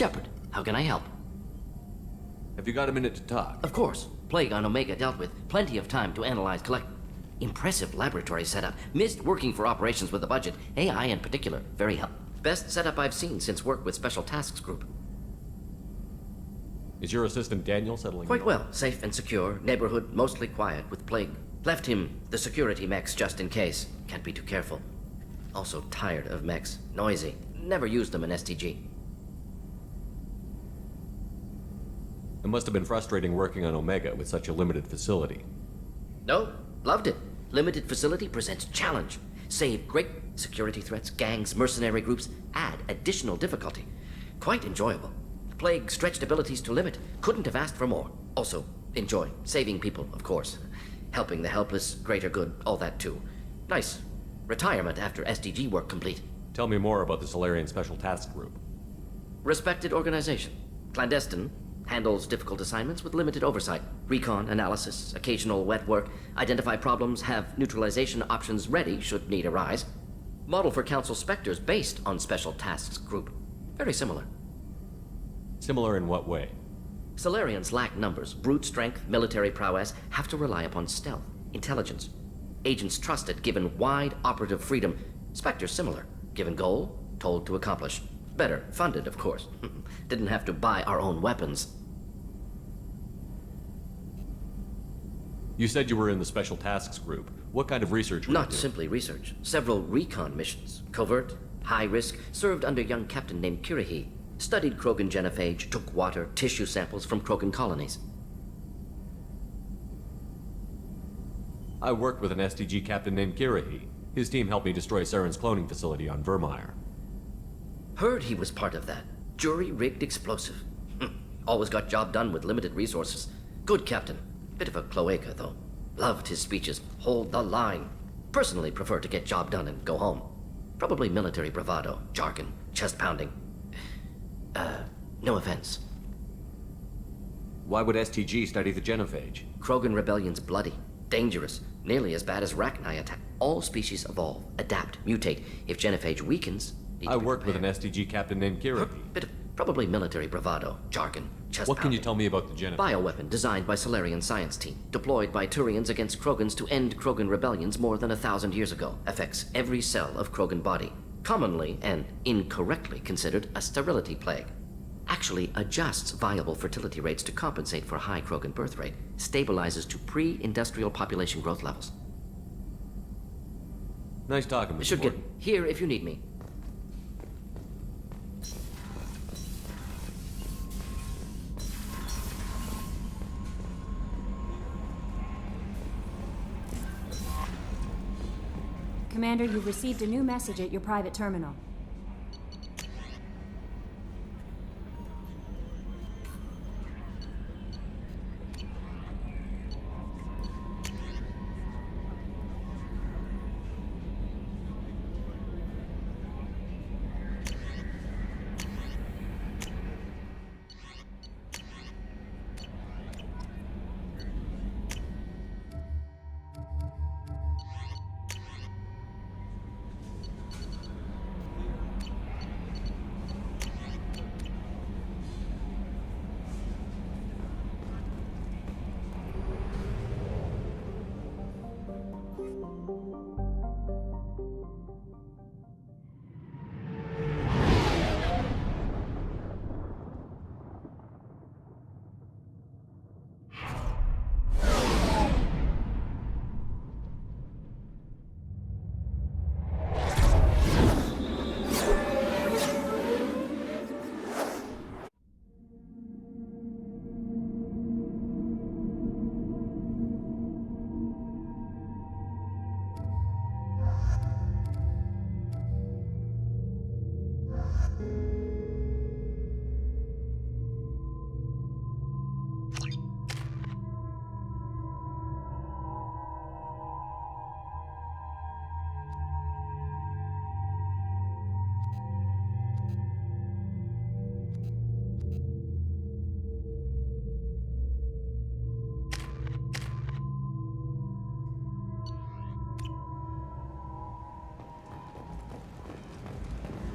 Shepard, how can I help? Have you got a minute to talk? Of course. Plague on Omega dealt with. Plenty of time to analyze, collect. Impressive laboratory setup. Missed working for operations with a budget. AI in particular. Very helpful. Best setup I've seen since work with Special Tasks Group. Is your assistant Daniel settling Quite in? well. Safe and secure. Neighborhood mostly quiet with Plague. Left him the security mechs just in case. Can't be too careful. Also tired of mechs. Noisy. Never used them in STG. It must have been frustrating working on Omega with such a limited facility. No, loved it. Limited facility presents challenge. Save great security threats, gangs, mercenary groups, add additional difficulty. Quite enjoyable. Plague stretched abilities to limit. Couldn't have asked for more. Also, enjoy. Saving people, of course. Helping the helpless, greater good, all that too. Nice. Retirement after SDG work complete. Tell me more about the Solarian Special Task Group. Respected organization. Clandestine. Handles difficult assignments with limited oversight. Recon, analysis, occasional wet work. Identify problems, have neutralization options ready should need arise. Model for Council Spectres based on Special Tasks Group. Very similar. Similar in what way? Solarians lack numbers, brute strength, military prowess, have to rely upon stealth, intelligence. Agents trusted, given wide operative freedom. Spectres similar, given goal, told to accomplish. Better, funded, of course. Didn't have to buy our own weapons. You said you were in the Special Tasks Group. What kind of research were you Not doing? simply research. Several recon missions. Covert, high risk, served under a young captain named Kirihi. Studied Krogan genophage, took water, tissue samples from Krogan colonies. I worked with an STG captain named Kirihi. His team helped me destroy Saren's cloning facility on Vermeer. Heard he was part of that. Jury-rigged explosive. Always got job done with limited resources. Good captain. Bit of a cloaca, though. Loved his speeches. Hold the line. Personally prefer to get job done and go home. Probably military bravado, jargon, chest pounding. No offense. Why would STG study the genophage? Krogan rebellion's bloody, dangerous, nearly as bad as Rachni attack. All species evolve, adapt, mutate. If genophage weakens, I worked with an STG captain named Kirihi. Bit of probably military bravado, jargon, chest What can you pounding. tell me about the genophage? Bioweapon designed by Solarian science team, deployed by Turians against Krogans to end Krogan rebellions more than 1,000 years ago. Affects every cell of Krogan body. Commonly and incorrectly considered a sterility plague. Actually adjusts viable fertility rates to compensate for high Krogan birth rate. Stabilizes to pre-industrial population growth levels. Nice talking with you. Should get here if you need me. Commander, you've received a new message at your private terminal.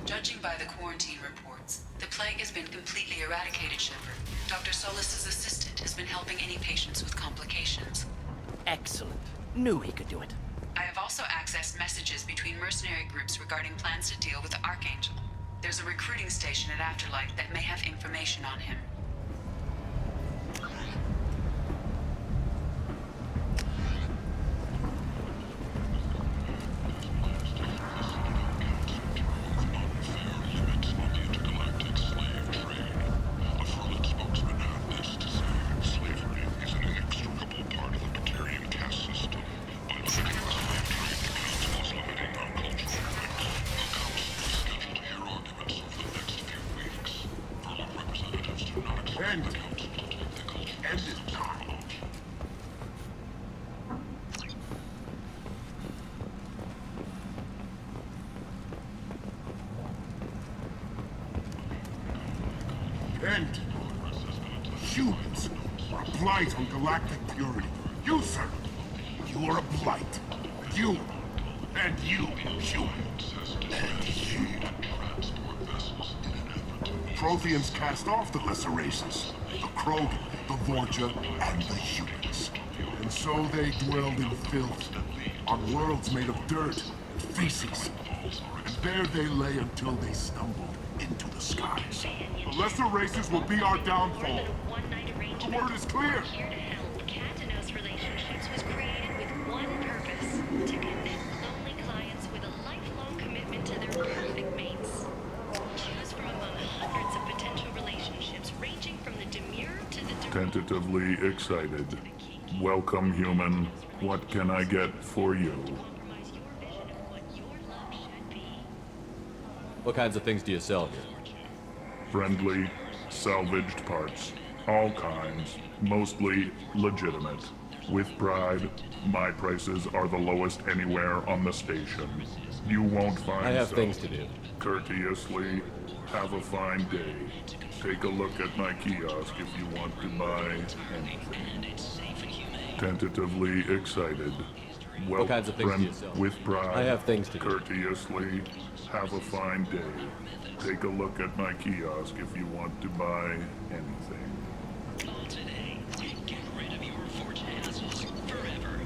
Judging by the quarantine report, reports. The plague has been completely eradicated, Shepard. Dr. Solis's assistant has been helping any patients with complications. Excellent. Knew he could do it. I have also accessed messages between mercenary groups regarding plans to deal with the Archangel. There's a recruiting station at Afterlight that may have information on him. End. Humans are a blight on galactic purity. You, sir, you are a blight. You, and you, human. And you. Protheans cast off the lesser races, the Krogan, the Vorcha, and the humans. And so they dwelled in filth, on worlds made of dirt and feces. And there they lay until they stumbled into the skies. The lesser races will be our downfall. The word is clear. Cat-to-nose relationships was created with one purpose: to connect lonely clients with a lifelong commitment to their perfect mates. Choose from among hundreds of potential relationships ranging from the demure to the Tentatively excited. Welcome, human. What can I get for you? What kinds of things do you sell here? Friendly, salvaged parts. All kinds. Mostly legitimate. With pride, my prices are the lowest anywhere on the station. You won't find I have so. things to do. Courteously, have a fine day. Take a look at my kiosk if you want to buy anything. Tentatively excited. Well, What kinds of things do friend, you sell? with pride. I have things to do. Courteously, have a fine day. Take a look at my kiosk if you want to buy anything. Today, get rid of your fortune hassles forever.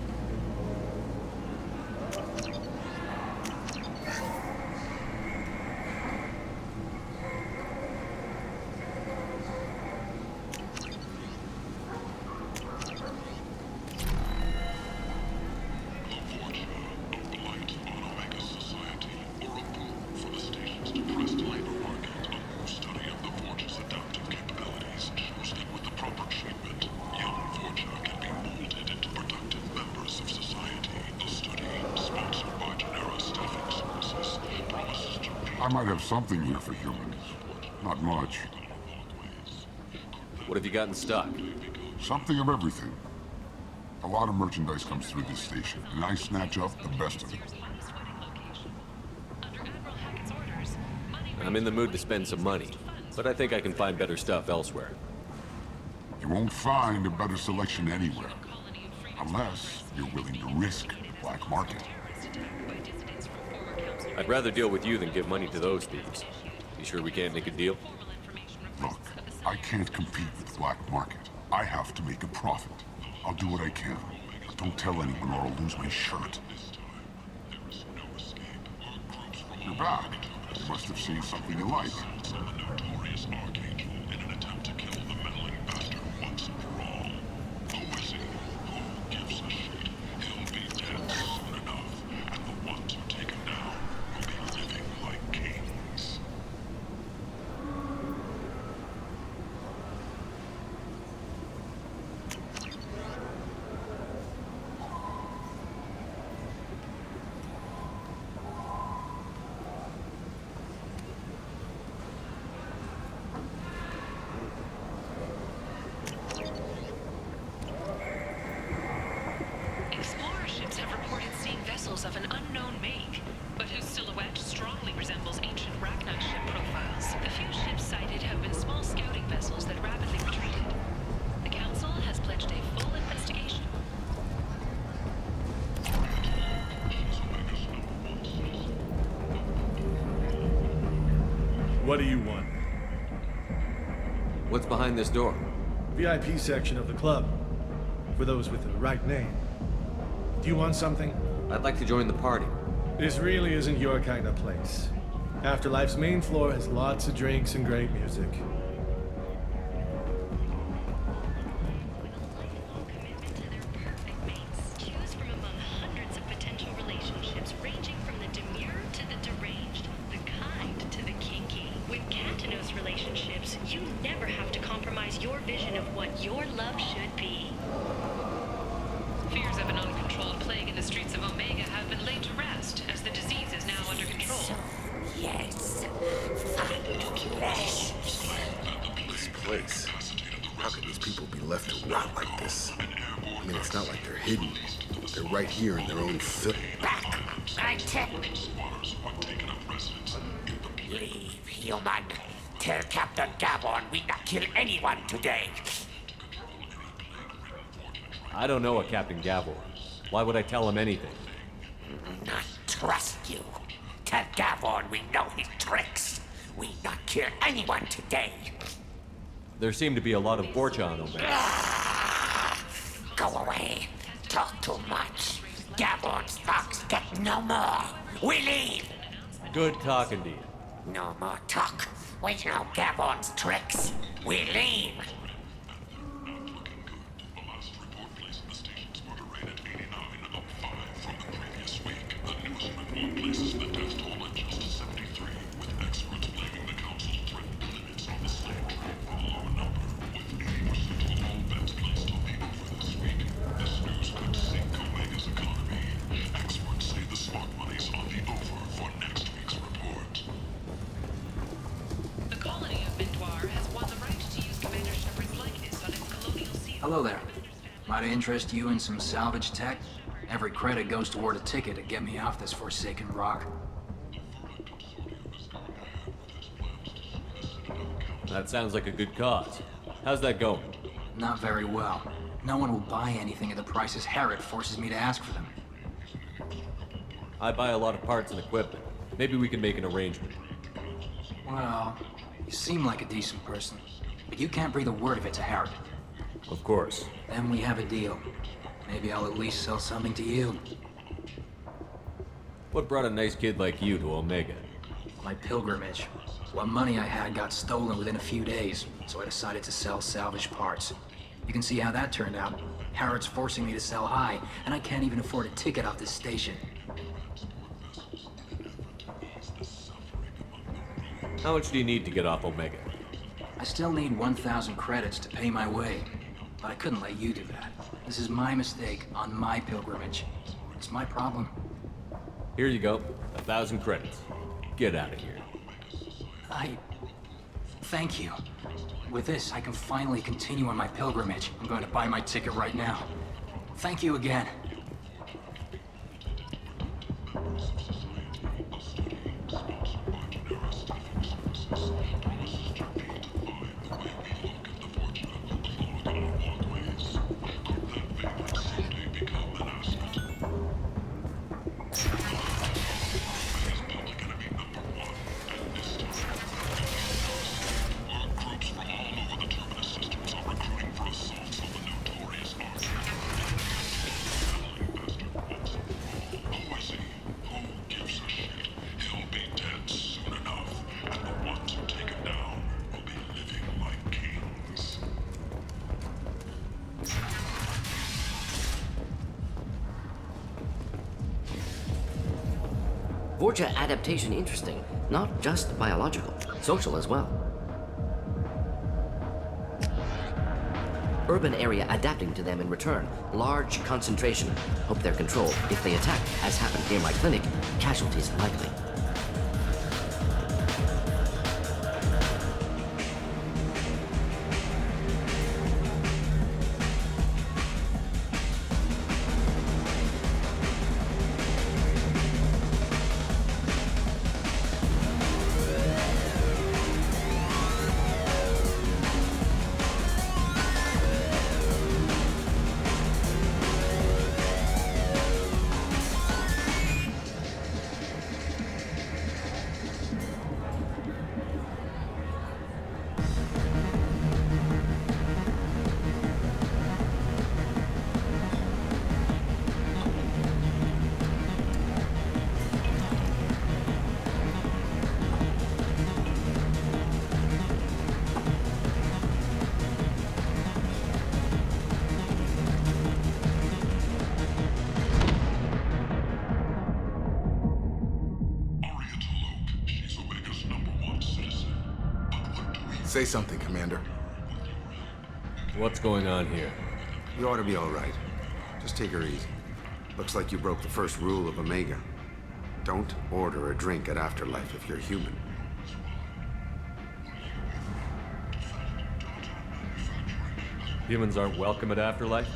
I might have something here for humans. Not much. What have you got in stock? Something of everything. A lot of merchandise comes through this station, and I snatch up the best of it. I'm in the mood to spend some money, but I think I can find better stuff elsewhere. You won't find a better selection anywhere. Unless you're willing to risk the black market. I'd rather deal with you than give money to those thieves. You sure we can't make a deal? Look, I can't compete with the black market. I have to make a profit. I'll do what I can. But don't tell anyone or I'll lose my shirt. You're back. You must have seen something you like. Of an unknown make, but whose silhouette strongly resembles ancient Rachni ship profiles. The few ships sighted have been small scouting vessels that rapidly retreated. The Council has pledged a full investigation. What do you want? What's behind this door? VIP section of the club. For those with the right name. Do you want something? I'd like to join the party. This really isn't your kind of place. Afterlife's main floor has lots of drinks and great music. Choose from among hundreds of potential relationships ranging from the demure to the deranged, the kind to the kinky. With Cantinos relationships, you never have to compromise your vision of what your love should be. Fears of an uncontrolled plague in the streets of Omega have been laid to rest, as the disease is now under control. Yes. Fabulous. This place. How could these people be left to rot like this? I mean, it's not like they're hidden. They're right here in their own filth. Back. I tell. Leave, human. Tell Captain Gavon we not kill anyone today. I don't know a Captain Gavor. Why would I tell him anything? Not trust you. Tell Gavon we know his tricks. We not kill anyone today. There seem to be a lot of Vorcha on Omega. Go away. Talk too much. Gavon's fox get no more. We leave. Good talking to you. No more talk. We know Gavon's tricks. We leave. Places the death toll at just 73, with experts blaming the council's threat limits on the slave trade for the lower number. With 80% of all bets placed on the over this week, this news could sink Omega's economy. Experts say the smart money's on the over for next week's report. The colony of Mindoir has won the right to use Commander Shepard's likeness on its colonial seal. Hello there. Might I interest you in some salvage tech? Every credit goes toward a ticket to get me off this forsaken rock. That sounds like a good cause. How's that going? Not very well. No one will buy anything at the prices Herod forces me to ask for them. I buy a lot of parts and equipment. Maybe we can make an arrangement. Well, you seem like a decent person, but you can't breathe a word of it to Herod. Of course. Then we have a deal. Maybe I'll at least sell something to you. What brought a nice kid like you to Omega? My pilgrimage. What money I had got stolen within a few days, so I decided to sell salvaged parts. You can see how that turned out. Harrod's forcing me to sell high, and I can't even afford a ticket off this station. How much do you need to get off Omega? I still need 1,000 credits to pay my way, but I couldn't let you do that. This is my mistake on my pilgrimage. It's my problem. Here you go. 1,000 credits. Get out of here. Thank you. With this, I can finally continue on my pilgrimage. I'm going to buy my ticket right now. Thank you again. Vorcha adaptation interesting, not just biological, social as well. Urban area adapting to them in return. Large concentration. Hope they're controlled. If they attack, as happened near my clinic, casualties likely. Say something, Commander. What's going on here? You ought to be all right. Just take her easy. Looks like you broke the first rule of Omega. Don't order a drink at Afterlife if you're human. Humans aren't welcome at Afterlife?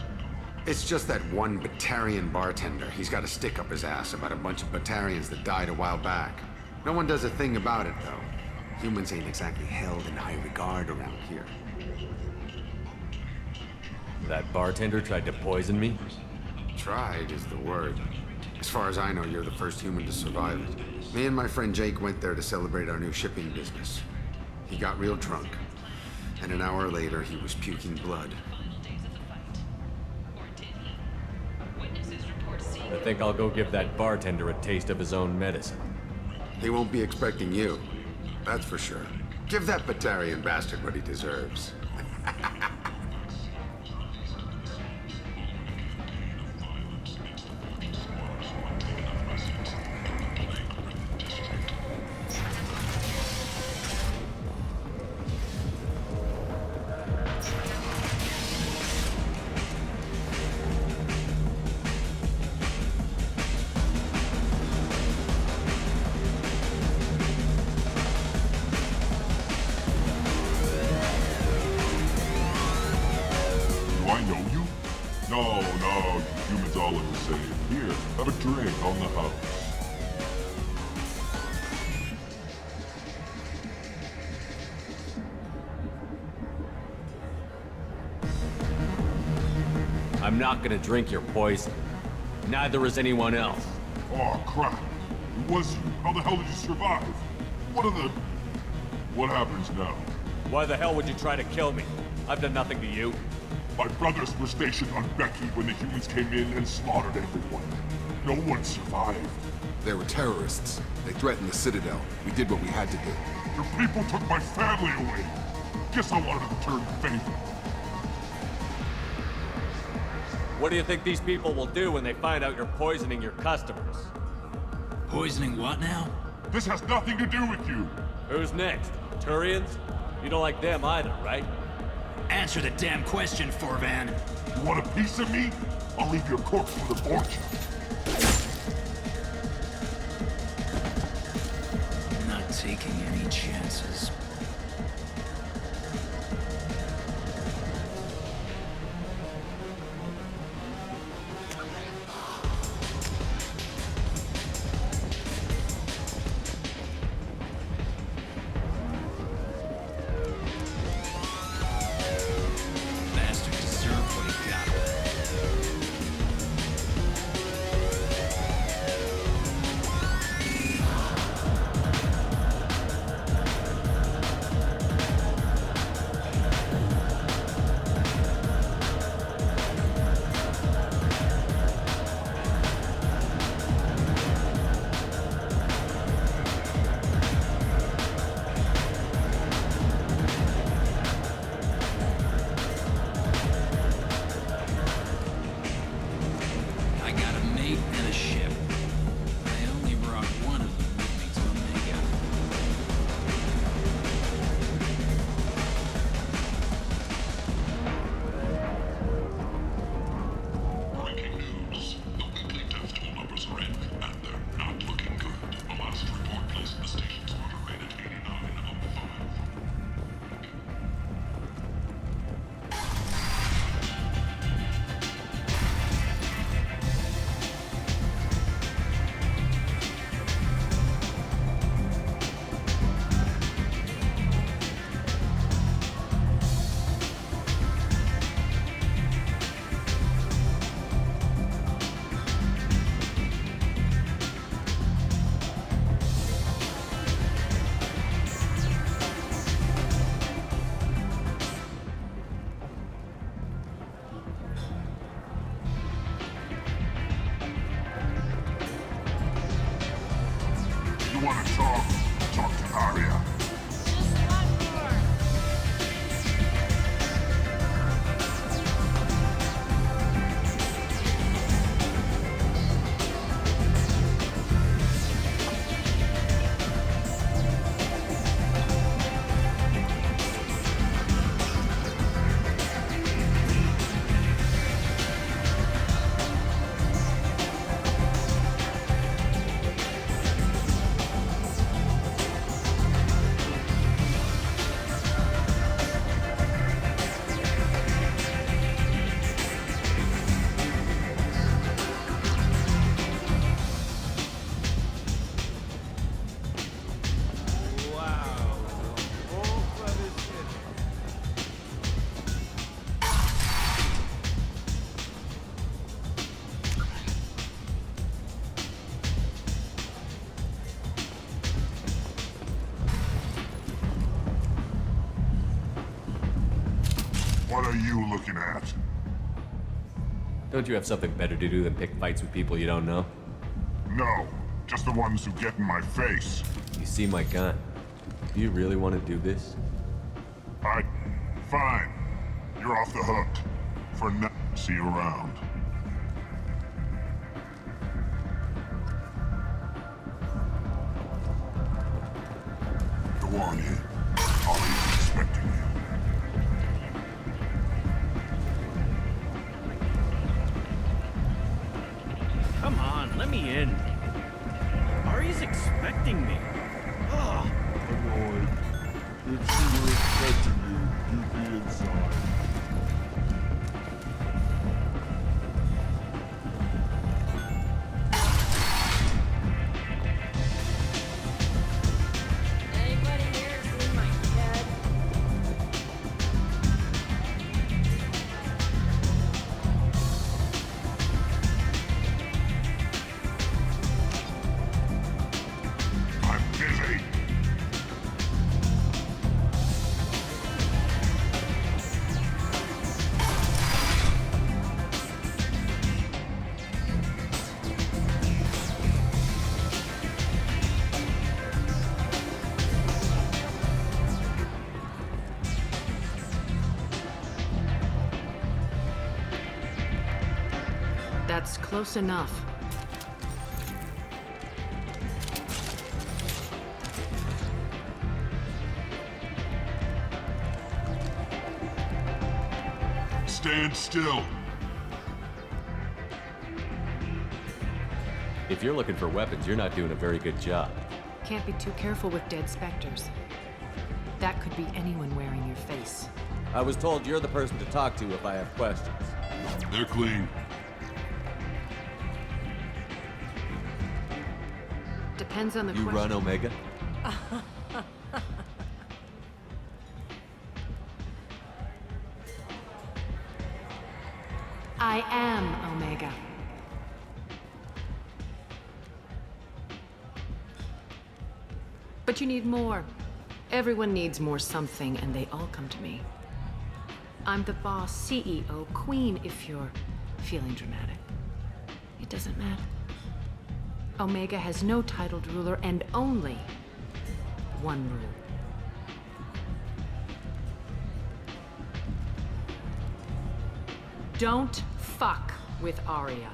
It's just that one Batarian bartender. He's got a stick up his ass about a bunch of Batarians that died a while back. No one does a thing about it, though. Humans ain't exactly held in high regard around here. That bartender tried to poison me? Tried is the word. As far as I know, you're the first human to survive it. Me and my friend Jake went there to celebrate our new shipping business. He got real drunk, and an hour later he was puking blood. I think I'll go give that bartender a taste of his own medicine. He won't be expecting you. That's for sure. Give that Batarian bastard what he deserves. Do I know you? No, you humans all look the same. Here, have a drink on the house. I'm not gonna drink your poison. Neither is anyone else. Oh, crap. It was you. How the hell did you survive? What happens now? Why the hell would you try to kill me? I've done nothing to you. My brothers were stationed on Becky when the humans came in and slaughtered everyone. No one survived. They were terrorists. They threatened the Citadel. We did what we had to do. Your people took my family away. Guess I wanted to return the favor. What do you think these people will do when they find out you're poisoning your customers? Poisoning what now? This has nothing to do with you. Who's next? Turians? You don't like them either, right? Answer the damn question, Forvan. You want a piece of me? I'll leave your corpse for the fortune. Not taking any chances. Bastard deserved what he got. I got a mate and a ship. I only brought one of them with me to Omega. Breaking news. The weekly death toll numbers are in, and they're not looking good. The last report placed the station's murder rate at 89 of 5. You want to talk? Talk to Arya. What are you looking at? Don't you have something better to do than pick fights with people you don't know? No, just the ones who get in my face. You see my gun. Do you really want to do this? Fine. You're off the hook. For now, see you around. Go on in. Ollie's expecting you. Come on, let me in. Ari's expecting me. Ugh. Come on. If she were expecting you, you'd be inside. Anybody here seen my dad? I'm busy. That's close enough. Stand still. If you're looking for weapons, you're not doing a very good job. Can't be too careful with dead specters. That could be anyone wearing your face. I was told you're the person to talk to if I have questions. They're clean. Depends on the You question. run Omega? I am Omega. But you need more. Everyone needs more something, and they all come to me. I'm the boss, CEO, queen, if you're feeling dramatic. It doesn't matter. Omega has no titled ruler and only one rule. Don't fuck with Arya.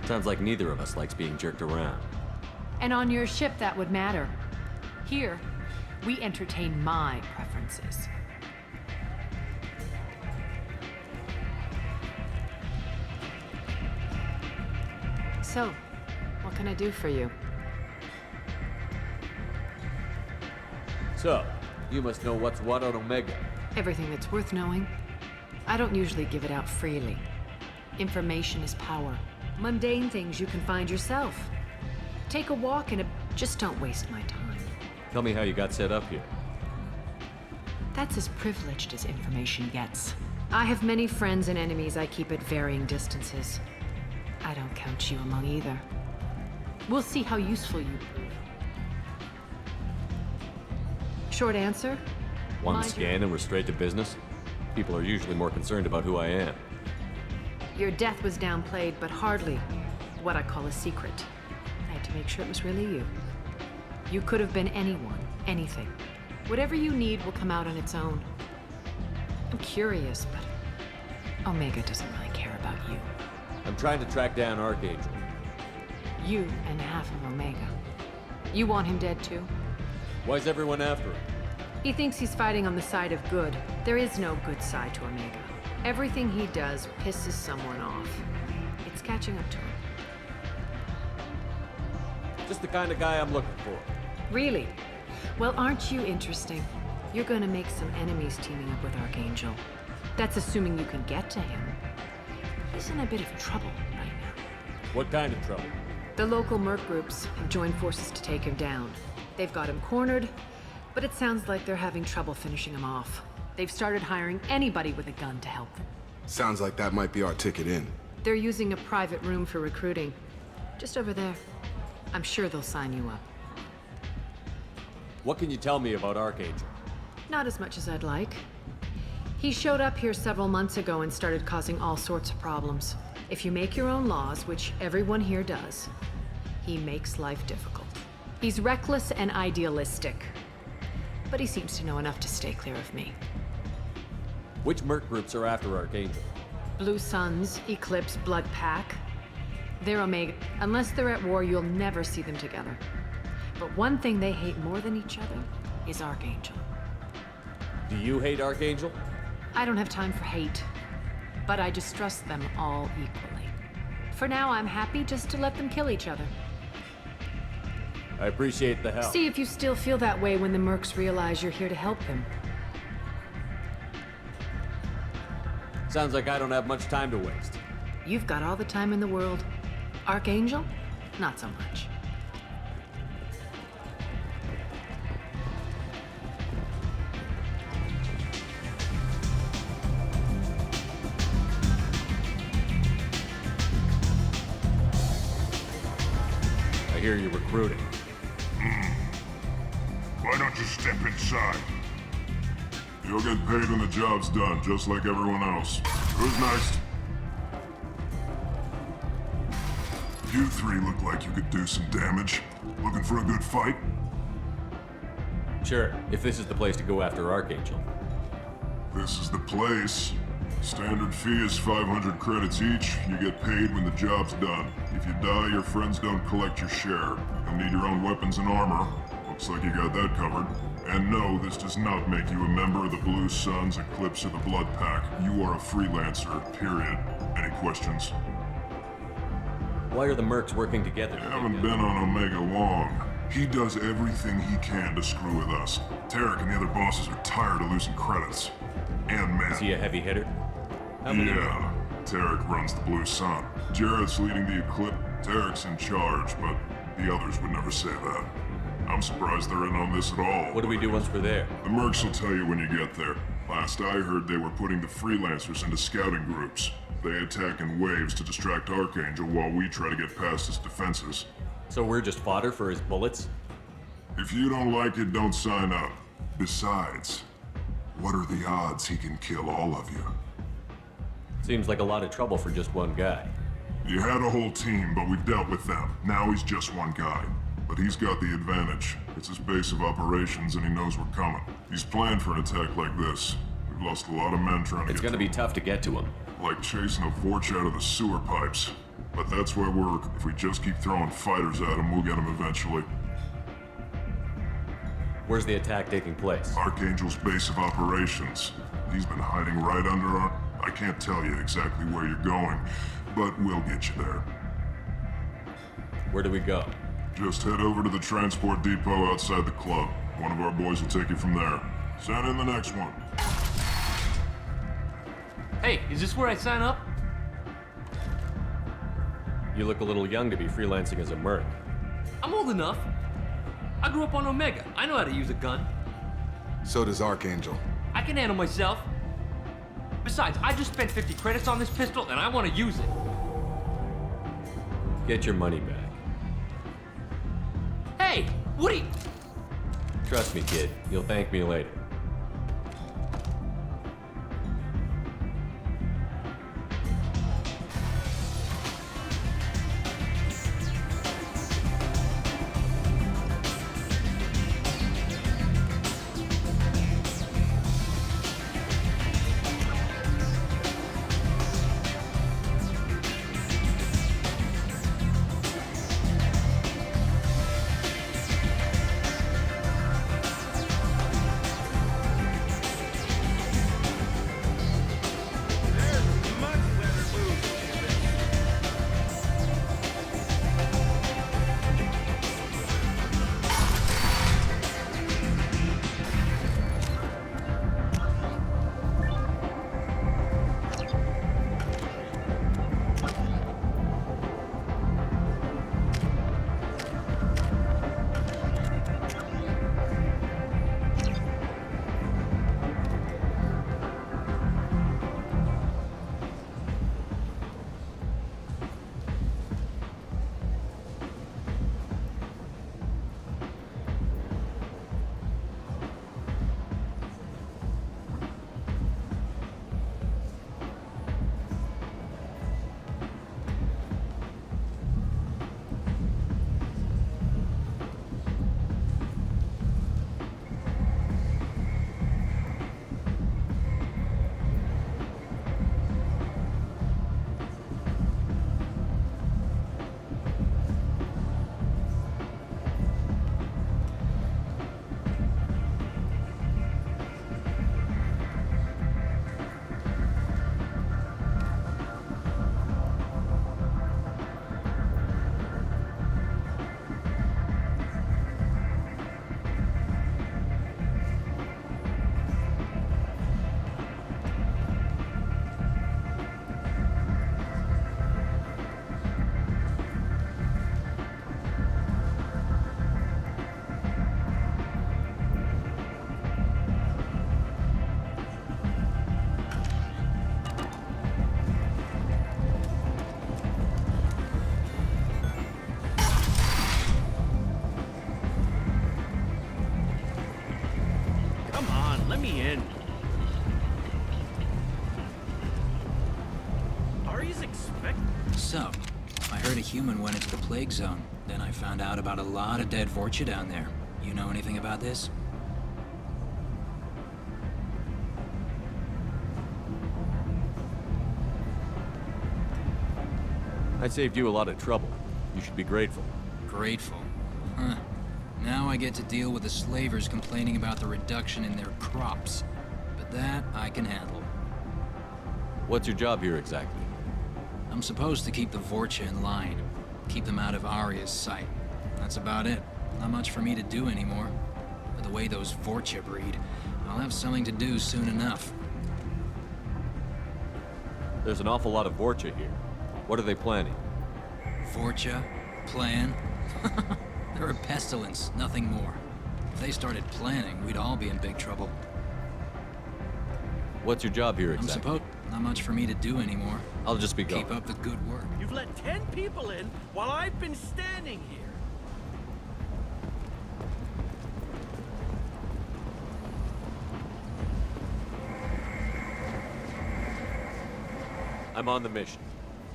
Sounds like neither of us likes being jerked around. And on your ship, that would matter. Here, we entertain my preferences. So, what can I do for you? So, you must know what's what on Omega. Everything that's worth knowing. I don't usually give it out freely. Information is power. Mundane things you can find yourself. Take a walk and just don't waste my time. Tell me how you got set up here. That's as privileged as information gets. I have many friends and enemies I keep at varying distances. I don't count you among either. We'll see how useful you prove. Short answer? One Mind scan and we're straight to business? People are usually more concerned about who I am. Your death was downplayed, but hardly what I call a secret. I had to make sure it was really you. You could have been anyone, anything. Whatever you need will come out on its own. I'm curious, but Omega doesn't really care about you. I'm trying to track down Archangel. You and half of Omega. You want him dead too? Why's everyone after him? He thinks he's fighting on the side of good. There is no good side to Omega. Everything he does pisses someone off. It's catching up to him. Just the kind of guy I'm looking for. Really? Well, aren't you interesting? You're gonna make some enemies teaming up with Archangel. That's assuming you can get to him. He's in a bit of trouble right now. What kind of trouble? The local merc groups have joined forces to take him down. They've got him cornered, but it sounds like they're having trouble finishing him off. They've started hiring anybody with a gun to help them. Sounds like that might be our ticket in. They're using a private room for recruiting. Just over there. I'm sure they'll sign you up. What can you tell me about Archangel? Not as much as I'd like. He showed up here several months ago and started causing all sorts of problems. If you make your own laws, which everyone here does, he makes life difficult. He's reckless and idealistic, but he seems to know enough to stay clear of me. Which merc groups are after Archangel? Blue Suns, Eclipse, Blood Pack. They're Omega. Unless they're at war, you'll never see them together. But one thing they hate more than each other is Archangel. Do you hate Archangel? I don't have time for hate, but I distrust them all equally. For now, I'm happy just to let them kill each other. I appreciate the help. See if you still feel that way when the mercs realize you're here to help them. Sounds like I don't have much time to waste. You've got all the time in the world. Archangel? Not so much. I hear you're recruiting. Why don't you step inside? You'll get paid when the job's done, just like everyone else. Who's next? You three look like you could do some damage. Looking for a good fight? Sure, if this is the place to go after Archangel. This is the place. Standard fee is 500 credits each. You get paid when the job's done. If you die, your friends don't collect your share. You'll need your own weapons and armor. Looks like you got that covered. And no, this does not make you a member of the Blue Suns, Eclipse, or the Blood Pack. You are a freelancer, period. Any questions? Why are the mercs working together? You haven't been on Omega long. He does everything he can to screw with us. Tarek and the other bosses are tired of losing credits. And men. Is he a heavy hitter? Yeah. Tarek runs the Blue Sun. Jarrett's leading the Eclipse. Tarek's in charge, but the others would never say that. I'm surprised they're in on this at all. What do we do once we're there? The mercs will tell you when you get there. Last I heard, they were putting the freelancers into scouting groups. They attack in waves to distract Archangel while we try to get past his defenses. So we're just fodder for his bullets? If you don't like it, don't sign up. Besides, what are the odds he can kill all of you? Seems like a lot of trouble for just one guy. You had a whole team, but we've dealt with them. Now he's just one guy. But he's got the advantage. It's his base of operations and he knows we're coming. He's planned for an attack like this. We've lost a lot of men trying to It's gonna be tough to get to him. Like chasing a Vorch out of the sewer pipes. But that's where if we just keep throwing fighters at him, we'll get him eventually. Where's the attack taking place? Archangel's base of operations. He's been hiding right under our... I can't tell you exactly where you're going, but we'll get you there. Where do we go? Just head over to the transport depot outside the club. One of our boys will take you from there. Send in the next one. Hey, is this where I sign up? You look a little young to be freelancing as a merc. I'm old enough. I grew up on Omega. I know how to use a gun. So does Archangel. I can handle myself. Besides, I just spent 50 credits on this pistol and I want to use it. Get your money back. Hey, Woody! Trust me, kid. You'll thank me later. let me in. Ari's expecting... So, I heard a human went into the plague zone. Then I found out about a lot of dead Vorcha down there. You know anything about this? I saved you a lot of trouble. You should be grateful. Grateful? Huh. Now I get to deal with the slavers complaining about the reduction in their crops. But that I can handle. What's your job here exactly? I'm supposed to keep the Vorcha in line. Keep them out of Arya's sight. That's about it. Not much for me to do anymore. With the way those Vorcha breed, I'll have something to do soon enough. There's an awful lot of Vorcha here. What are they planning? Vorcha? Plan? They're a pestilence, nothing more. If they started planning, we'd all be in big trouble. What's your job here exactly? I'm supposed... Not much for me to do anymore. I'll just be going. Keep up the good work. You've let 10 people in while I've been standing here. I'm on the mission.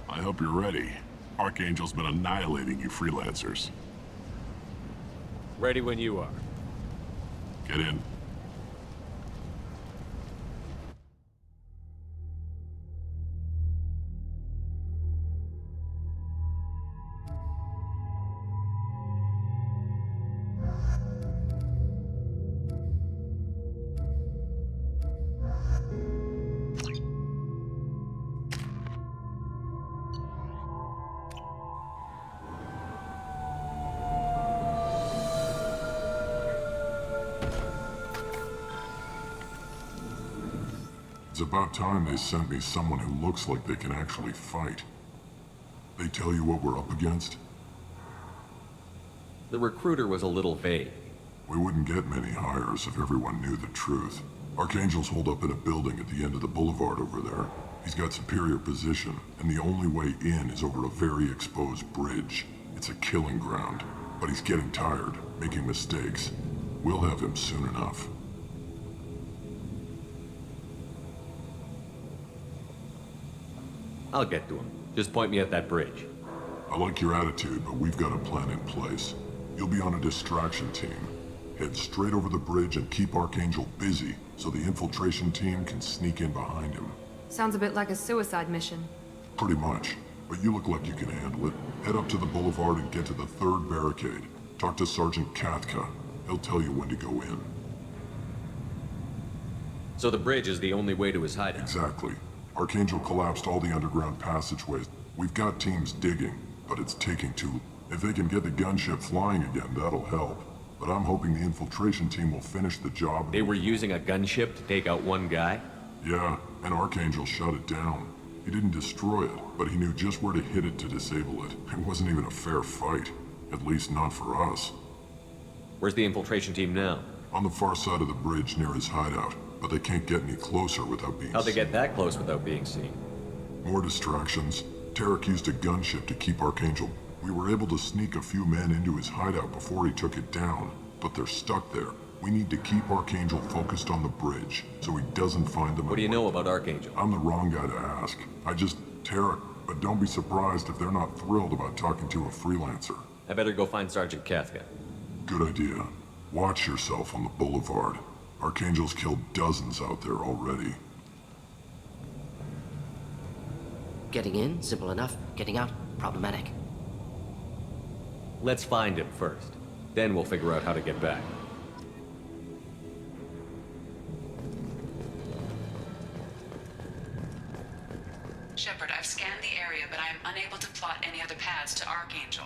I hope you're ready. Archangel's been annihilating you freelancers. Ready when you are. Get in. It's about time they sent me someone who looks like they can actually fight. They tell you what we're up against? The recruiter was a little vague. We wouldn't get many hires if everyone knew the truth. Archangel's holed up in a building at the end of the boulevard over there. He's got superior position, and the only way in is over a very exposed bridge. It's a killing ground, but he's getting tired, making mistakes. We'll have him soon enough. I'll get to him. Just point me at that bridge. I like your attitude, but we've got a plan in place. You'll be on a distraction team. Head straight over the bridge and keep Archangel busy so the infiltration team can sneak in behind him. Sounds a bit like a suicide mission. Pretty much, but you look like you can handle it. Head up to the boulevard and get to the third barricade. Talk to Sergeant Katka. He'll tell you when to go in. So the bridge is the only way to his hideout? Exactly. Archangel collapsed all the underground passageways. We've got teams digging, but it's taking too... If they can get the gunship flying again, that'll help. But I'm hoping the infiltration team will finish the job. They were using a gunship to take out one guy? Yeah, and Archangel shut it down. He didn't destroy it, but he knew just where to hit it to disable it. It wasn't even a fair fight. At least not for us. Where's the infiltration team now? On the far side of the bridge near his hideout. But they can't get any closer without being How'd they get that close without being seen? More distractions. Tarek used a gunship to keep Archangel. We were able to sneak a few men into his hideout before he took it down, but they're stuck there. We need to keep Archangel focused on the bridge, so he doesn't find them. What do you know about Archangel? I'm the wrong guy to ask. Tarek, but don't be surprised if they're not thrilled about talking to a freelancer. I better go find Sergeant Katka. Good idea. Watch yourself on the boulevard. Archangel's killed dozens out there already. Getting in, simple enough. Getting out, problematic. Let's find him first. Then we'll figure out how to get back. Shepard, I've scanned the area, but I am unable to plot any other paths to Archangel.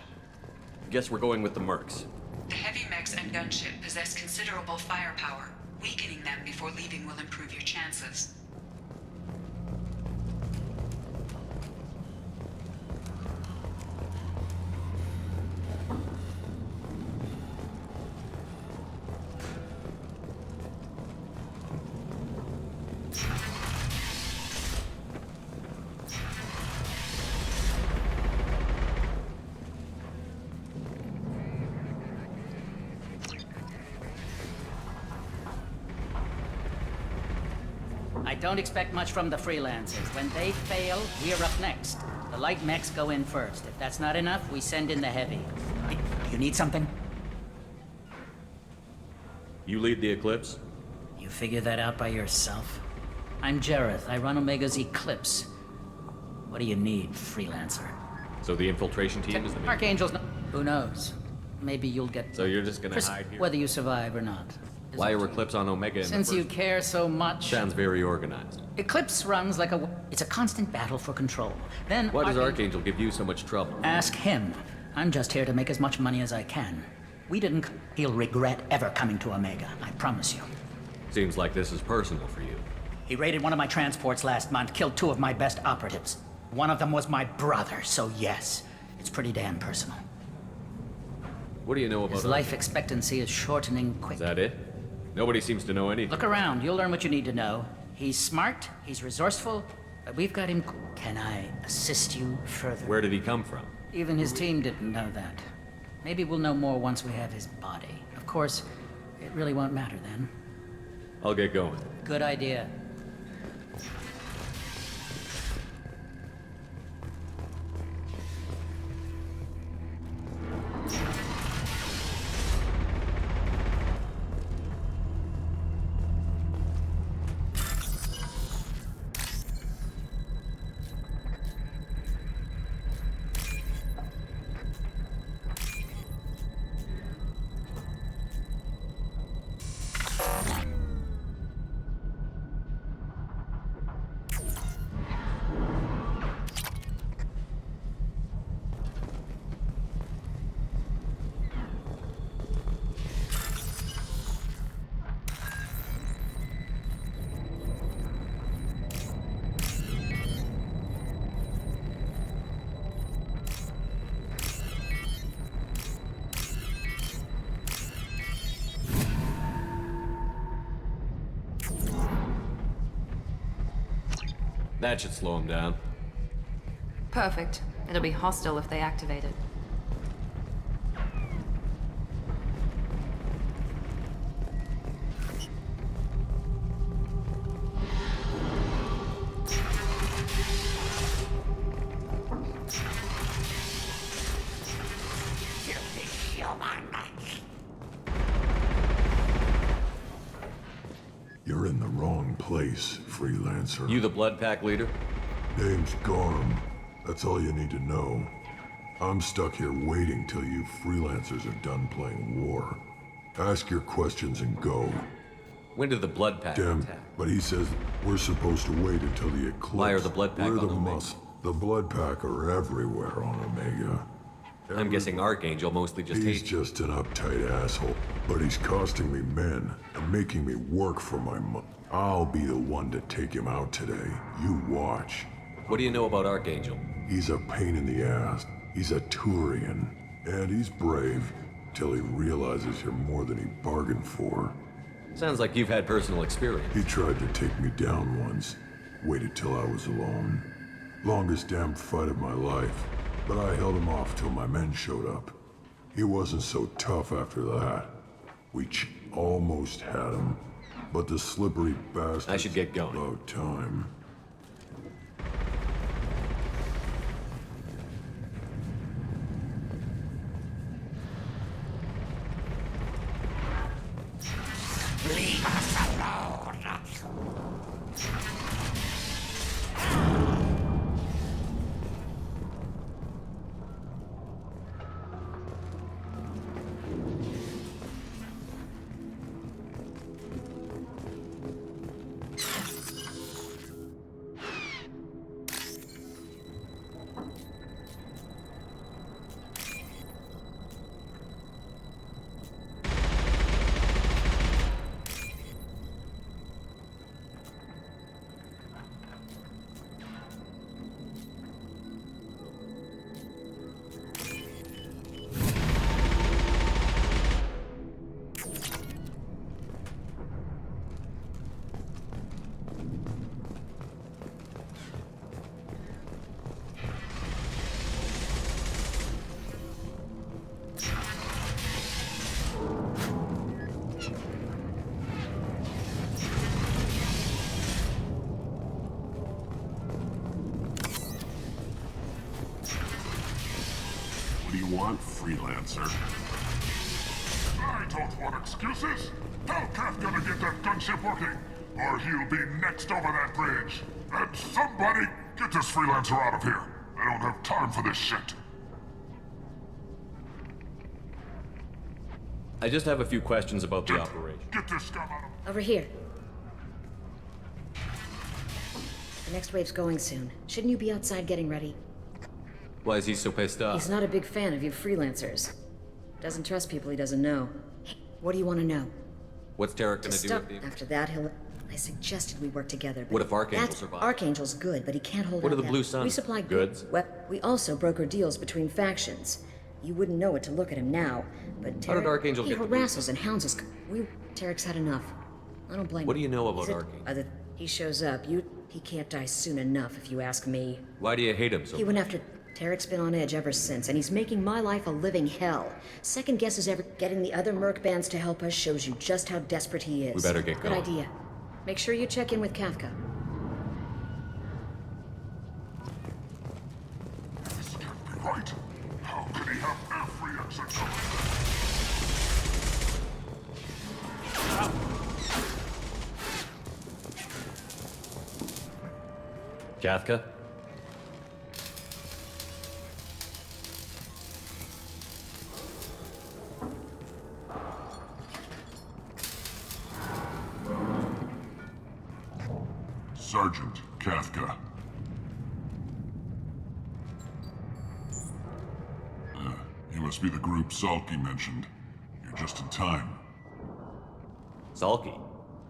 Guess we're going with the mercs. The heavy mechs and gunship possess considerable firepower. Weakening them before leaving will improve your chances. don't expect much from the freelancers. When they fail, we're up next. The light mechs go in first. If that's not enough, we send in the heavy. You need something? You lead the Eclipse? You figure that out by yourself? I'm Jareth. I run Omega's Eclipse. What do you need, freelancer? So the infiltration team is the main... Archangel's no... Who knows? Maybe you'll get... So you're just gonna hide here? Whether you survive or not. Why are Eclipse on Omega in the Since first... you care so much... Sounds very organized. Eclipse runs like a... It's a constant battle for control. Then... Why does Archangel give you so much trouble? Ask him. I'm just here to make as much money as I can. We didn't... He'll regret ever coming to Omega, I promise you. Seems like this is personal for you. He raided one of my transports last month, killed 2 of my best operatives. One of them was my brother, so yes, it's pretty damn personal. What do you know about His life expectancy is shortening quick. Is that it? Nobody seems to know anything. Look around, you'll learn what you need to know. He's smart, he's resourceful, but we've got him... Can I assist you further? Where did he come from? Even his team didn't know that. Maybe we'll know more once we have his body. Of course, it really won't matter then. I'll get going. Good idea. That should slow him down. Perfect. It'll be hostile if they activate it. You're in the wrong place, freelancer. You the Blood Pack leader? Name's Gorham. That's all you need to know. I'm stuck here waiting till you freelancers are done playing war. Ask your questions and go. When did the Blood Pack attack? But he says we're supposed to wait until the eclipse. Why are the Blood Pack We're on the Omega? The Blood Pack are everywhere on Omega. I'm guessing Archangel mostly just He's hates... just an uptight asshole, but he's costing me men and making me work for my money. I'll be the one to take him out today. You watch. What do you know about Archangel? He's a pain in the ass. He's a Turian, and he's brave till he realizes you're more than he bargained for. Sounds like you've had personal experience. He tried to take me down once. Waited till I was alone. Longest damn fight of my life. But I held him off till my men showed up. He wasn't so tough after that. We almost had him. But the slippery bastard... I should get going. About time. Leave us alone. What do you want, freelancer? I don't want excuses. Tell Kafka to get that gunship working, or he'll be next over that bridge. And somebody get this freelancer out of here. I don't have time for this shit. I just have a few questions about the operation. Get this scum out of... Over here. The next wave's going soon. Shouldn't you be outside getting ready? Why is he so pissed off? He's not a big fan of you freelancers. Doesn't trust people he doesn't know. Hey, what do you want to know? What's Tarek gonna do with you? After that, he'll... I suggested we work together. What if Archangel survives? Archangel's good, but he can't hold What out are the that. Blue Suns? We supply goods? We also broker deals between factions. You wouldn't know it to look at him now, but Tarek... How did Archangel he get the Blue harasses and hounds us. Tarek's had enough. I don't blame him. What do you know about Archangel? He shows up. He can't die soon enough, if you ask me. Why do you hate him so He much? went after... Tarek's been on edge ever since, and he's making my life a living hell. Second guesses ever getting the other merc bands to help us shows you just how desperate he is. We better get Good going. idea. Make sure you check in with Kafka. This can't be right. How could he have every exit? Kafka? Sergeant Kafka. You must be the group Sulky mentioned. You're just in time. Sulky?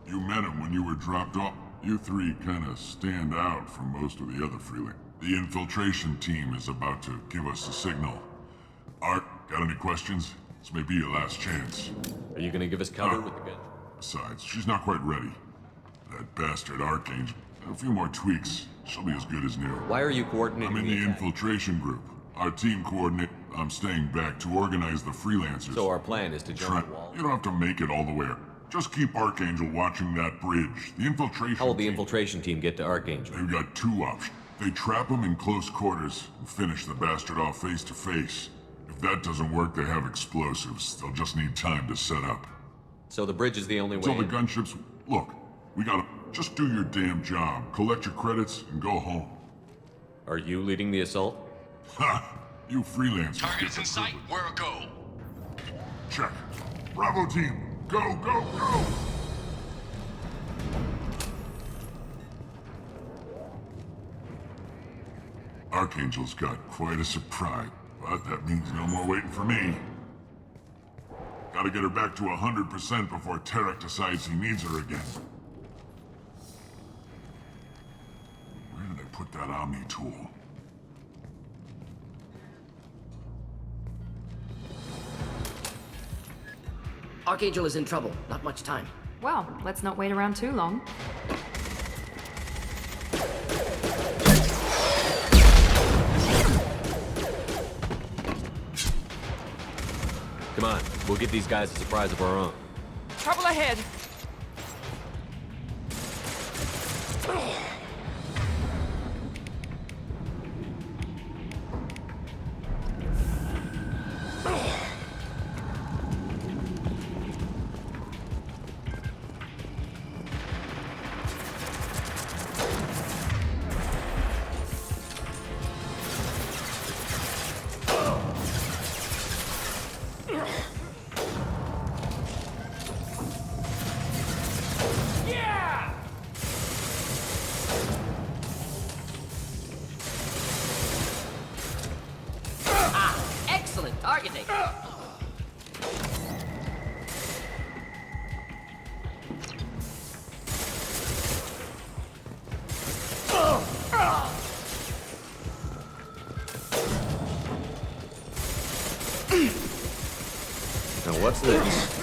You met him when you were dropped off. You three kinda stand out from most of the other freeling. The infiltration team is about to give us a signal. Art, got any questions? This may be your last chance. Are you gonna give us cover with the gun? Besides, she's not quite ready. That bastard Archangel. A few more tweaks. She'll be as good as new. Why are you coordinating I'm in the infiltration group. Our team coordinate. I'm staying back to organize the freelancers. So our plan is to jump the wall? You don't have to make it all the way up. Just keep Archangel watching that bridge. The infiltration... How will the infiltration team get to Archangel? They've got two options. They trap him in close quarters and finish the bastard off face to face. If that doesn't work, they have explosives. They'll just need time to set up. So the bridge is the only way Until the in? gunships... Look, we gotta... Just do your damn job. Collect your credits and go home. Are you leading the assault? Ha! You freelancers Targets in sight. Where a go? Check. Bravo team, go, go, go! Archangel's got quite a surprise, but that means no more waiting for me. Gotta get her back to 100% before Tarek decides he needs her again. Where did I put that Omni tool? Archangel is in trouble. Not much time. Well, let's not wait around too long. Come on, we'll give these guys a surprise of our own. Trouble ahead! Excellent targeting. Now what's this?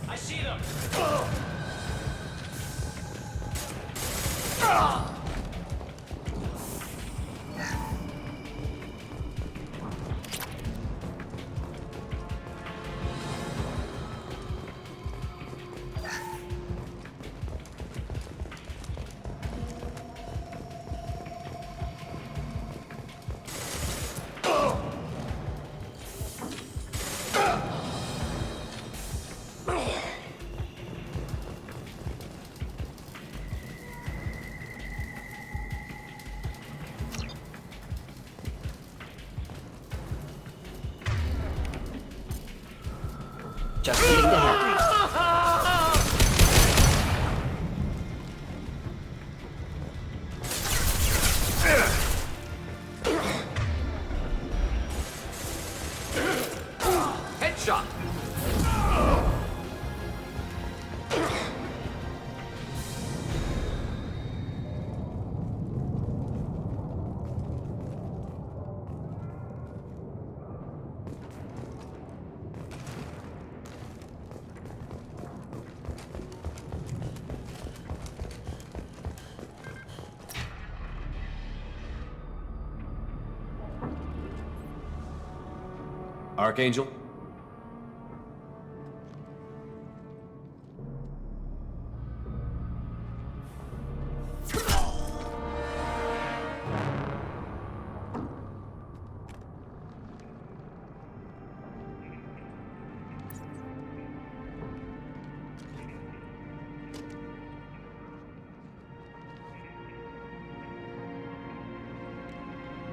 I see them! Just the thing to have. Headshot! Archangel?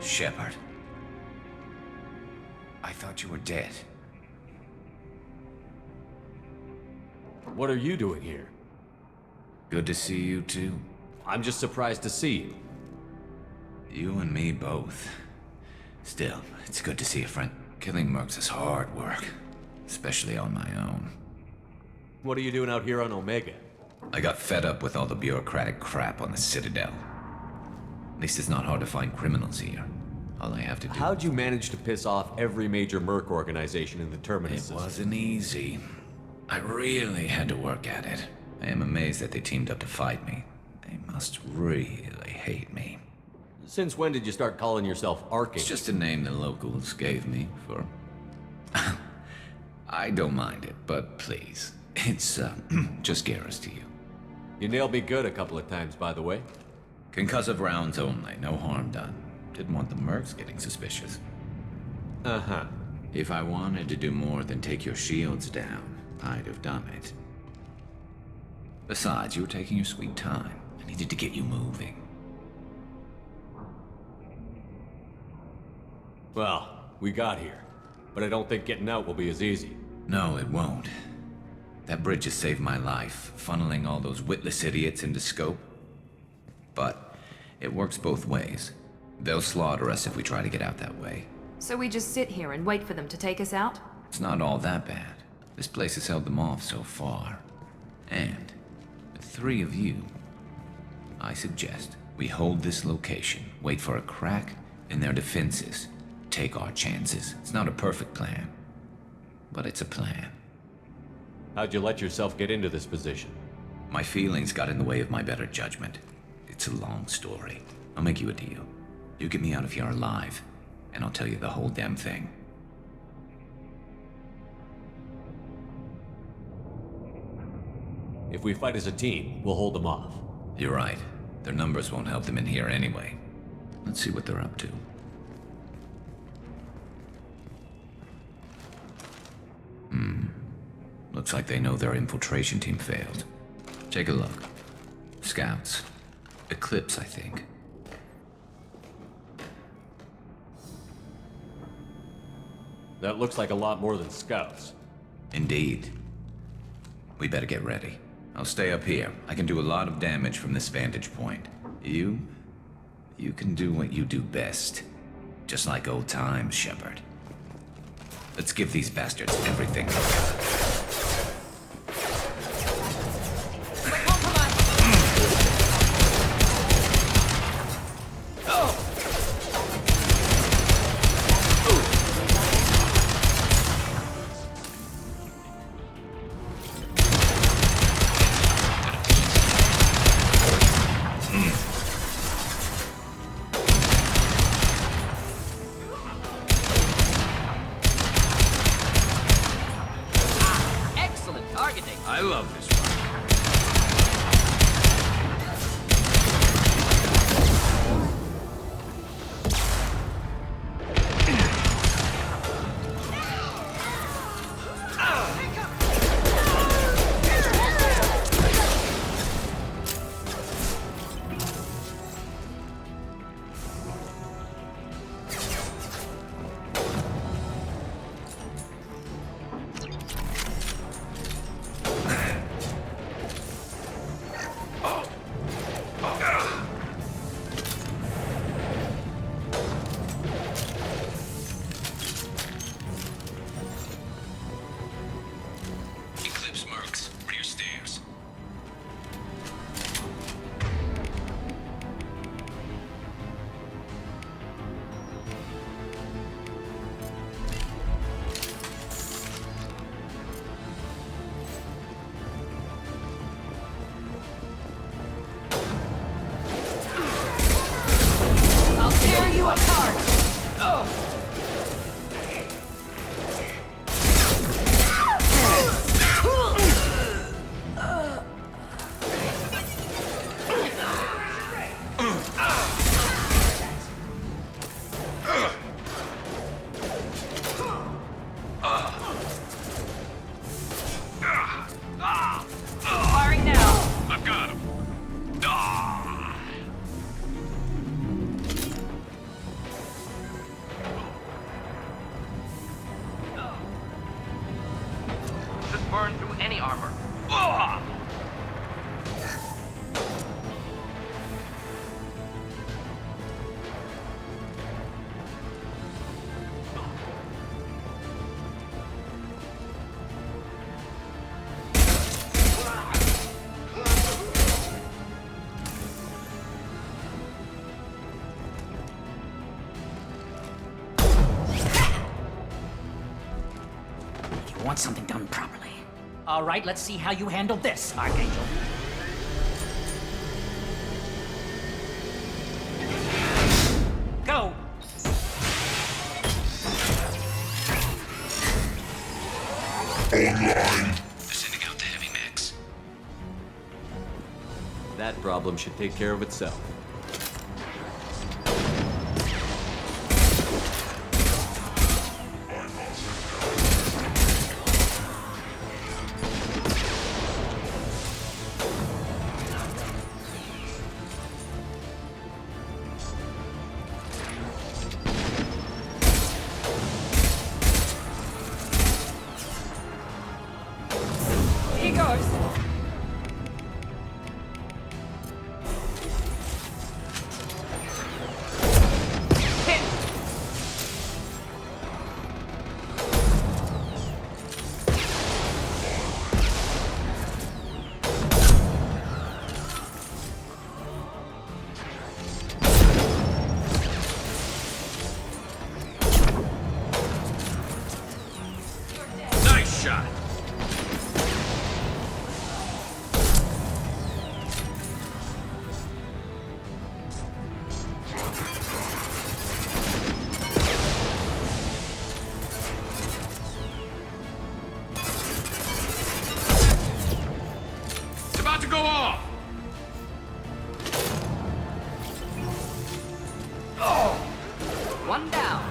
Shepard. I thought you were dead. What are you doing here? Good to see you too. I'm just surprised to see you. You and me both. Still, it's good to see a friend. Killing mercs is hard work, especially on my own. What are you doing out here on Omega? I got fed up with all the bureaucratic crap on the Citadel. At least it's not hard to find criminals here. All I have to do... How'd you manage to piss off every major merc organization in the Terminus system? It wasn't easy. I really had to work at it. I am amazed that they teamed up to fight me. They must really hate me. Since when did you start calling yourself Archangel? It's just a name the locals gave me for... I don't mind it, but please. It's, just Garrus to you. You nailed me good a couple of times, by the way. Concussive rounds only, no harm done. Didn't want the mercs getting suspicious. Uh-huh. If I wanted to do more than take your shields down, I'd have done it. Besides, you were taking your sweet time. I needed to get you moving. Well, we got here. But I don't think getting out will be as easy. No, it won't. That bridge has saved my life, funneling all those witless idiots into scope. But it works both ways. They'll slaughter us if we try to get out that way. So we just sit here and wait for them to take us out? It's not all that bad. This place has held them off so far. And, with 3 of you, I suggest we hold this location, wait for a crack in their defenses, take our chances. It's not a perfect plan, but it's a plan. How'd you let yourself get into this position? My feelings got in the way of my better judgment. It's a long story. I'll make you a deal. You get me out of here alive, and I'll tell you the whole damn thing. If we fight as a team, we'll hold them off. You're right. Their numbers won't help them in here anyway. Let's see what they're up to. Looks like they know their infiltration team failed. Take a look. Scouts. Eclipse, I think. That looks like a lot more than scouts. Indeed. We better get ready. I'll stay up here. I can do a lot of damage from this vantage point. You can do what you do best. Just like old times, Shepard. Let's give these bastards everything. you apart! Firing now. I've got him. This burn through any armor. You want something done properly. All right, let's see how you handle this, Archangel. Go! Online. Sending out the heavy mix. That problem should take care of itself. Here goes. Nice shot. It's about to go off. One down.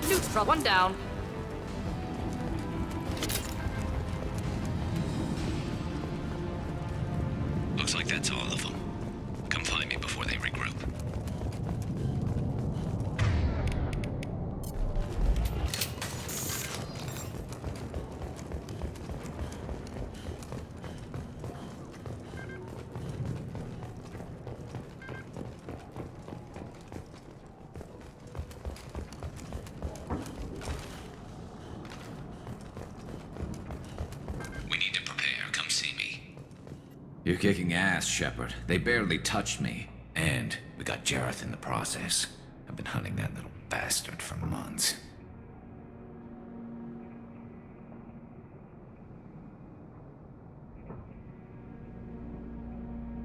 Neutral, one down. Looks like that's all of them. Come find me before they regroup. We need to prepare. Come see me. You're kicking ass, Shepard. They barely touched me. And we got Jareth in the process. I've been hunting that little bastard for months.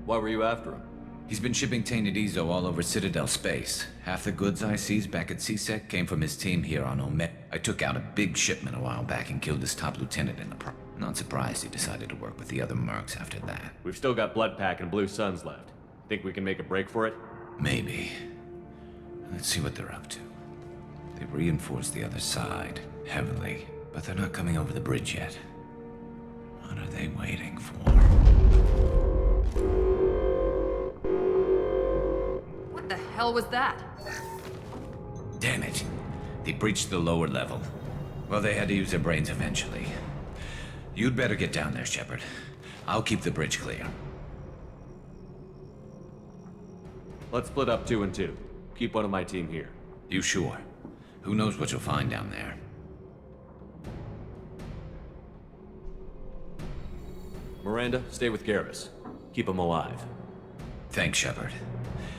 Why were you after him? He's been shipping tainted Ezo all over Citadel space. Half the goods I seized back at CSEC came from his team here on Omega. I took out a big shipment a while back and killed his top lieutenant in the Not surprised he decided to work with the other mercs after that. We've still got Bloodpack and Blue Suns left. Think we can make a break for it? Maybe. Let's see what they're up to. They've reinforced the other side, heavily, but they're not coming over the bridge yet. What are they waiting for? What the hell was that? Damn it. They breached the lower level. Well, they had to use their brains eventually. You'd better get down there, Shepard. I'll keep the bridge clear. Let's split up 2 and 2. Keep one of my team here. You sure? Who knows what you'll find down there? Miranda, stay with Garrus. Keep him alive. Thanks, Shepard.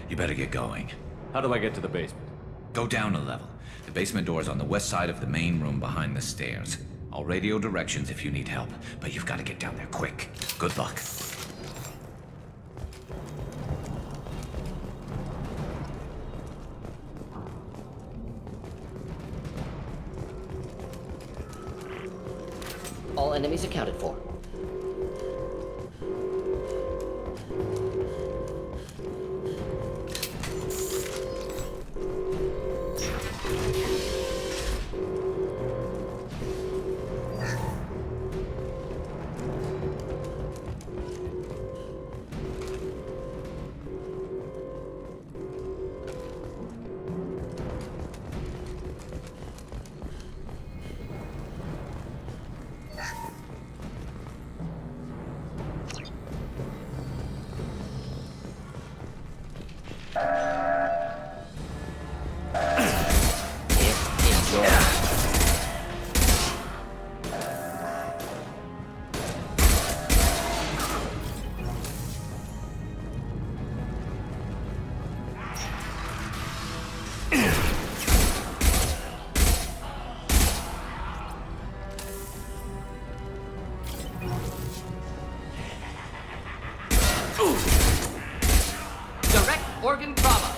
You better get going. How do I get to the basement? Go down a level. The basement door's on the west side of the main room behind the stairs. I'll radio directions if you need help, but you've got to get down there quick. Good luck. All enemies accounted for. Direct organ trauma.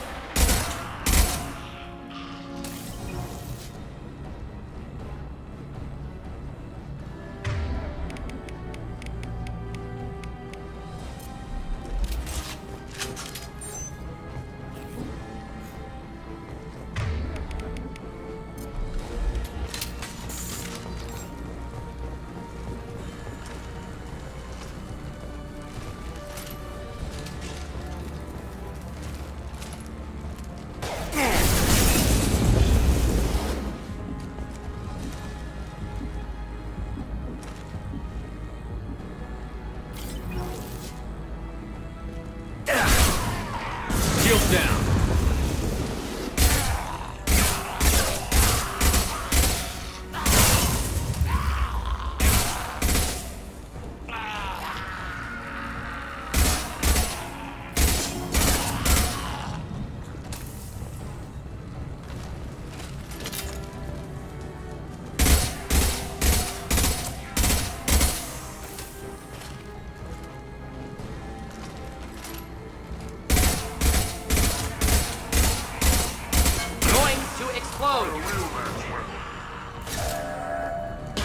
Shield down.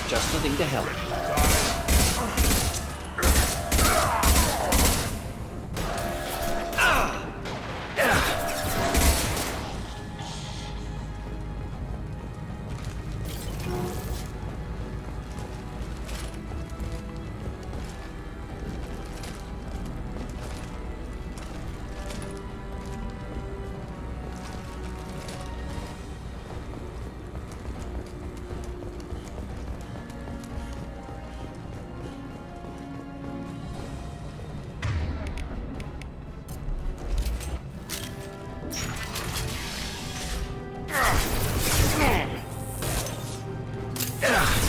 Just the thing to help.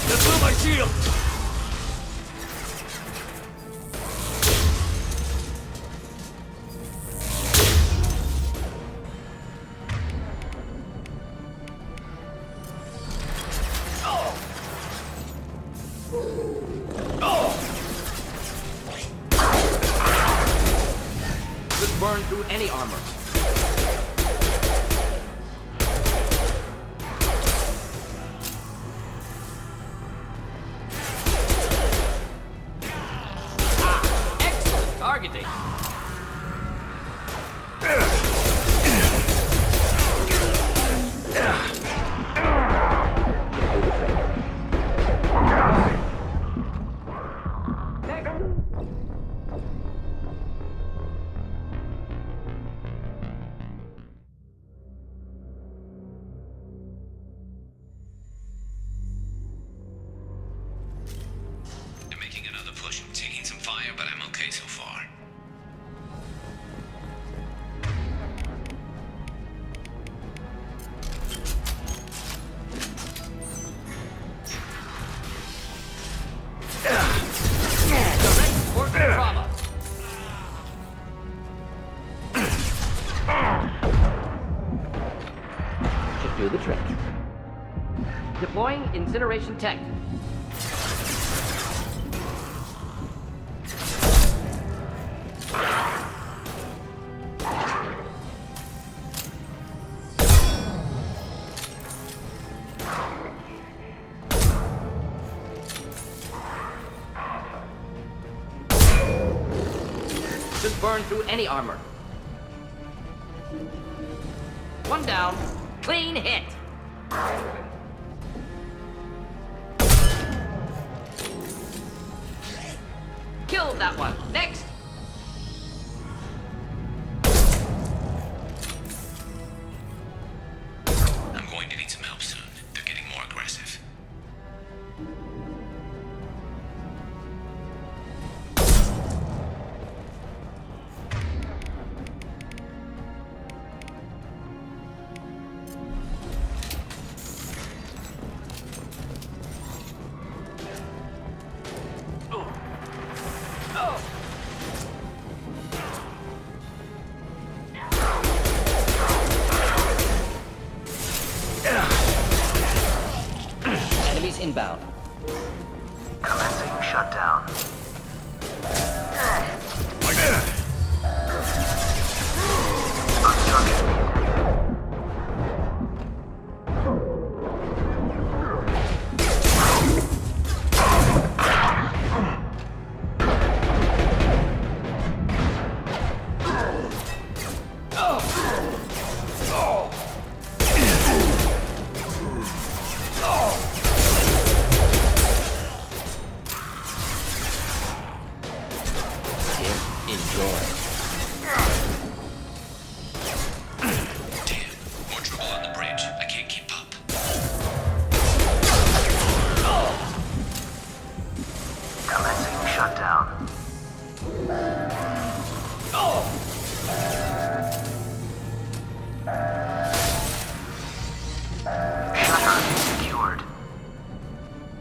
That's my shield! Could burn through any armor. Excellent targeting. They're making another push. Taking some fire, but I'm okay so far. do the trick. Deploying incineration tech. Should burn through any armor. One down. Clean hit. Killed that one. Next. I'm going to need some help soon. They're getting more aggressive. Enemies inbound. Commencing shutdown.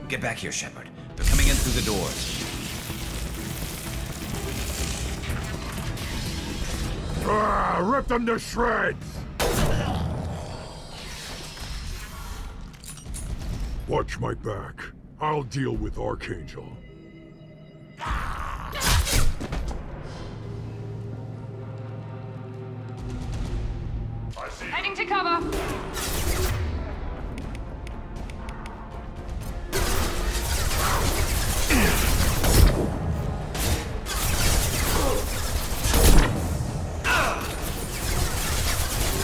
Get back here, Shepard. They're coming in through the doors. Rip them to shreds! Watch my back. I'll deal with Archangel. Heading to cover.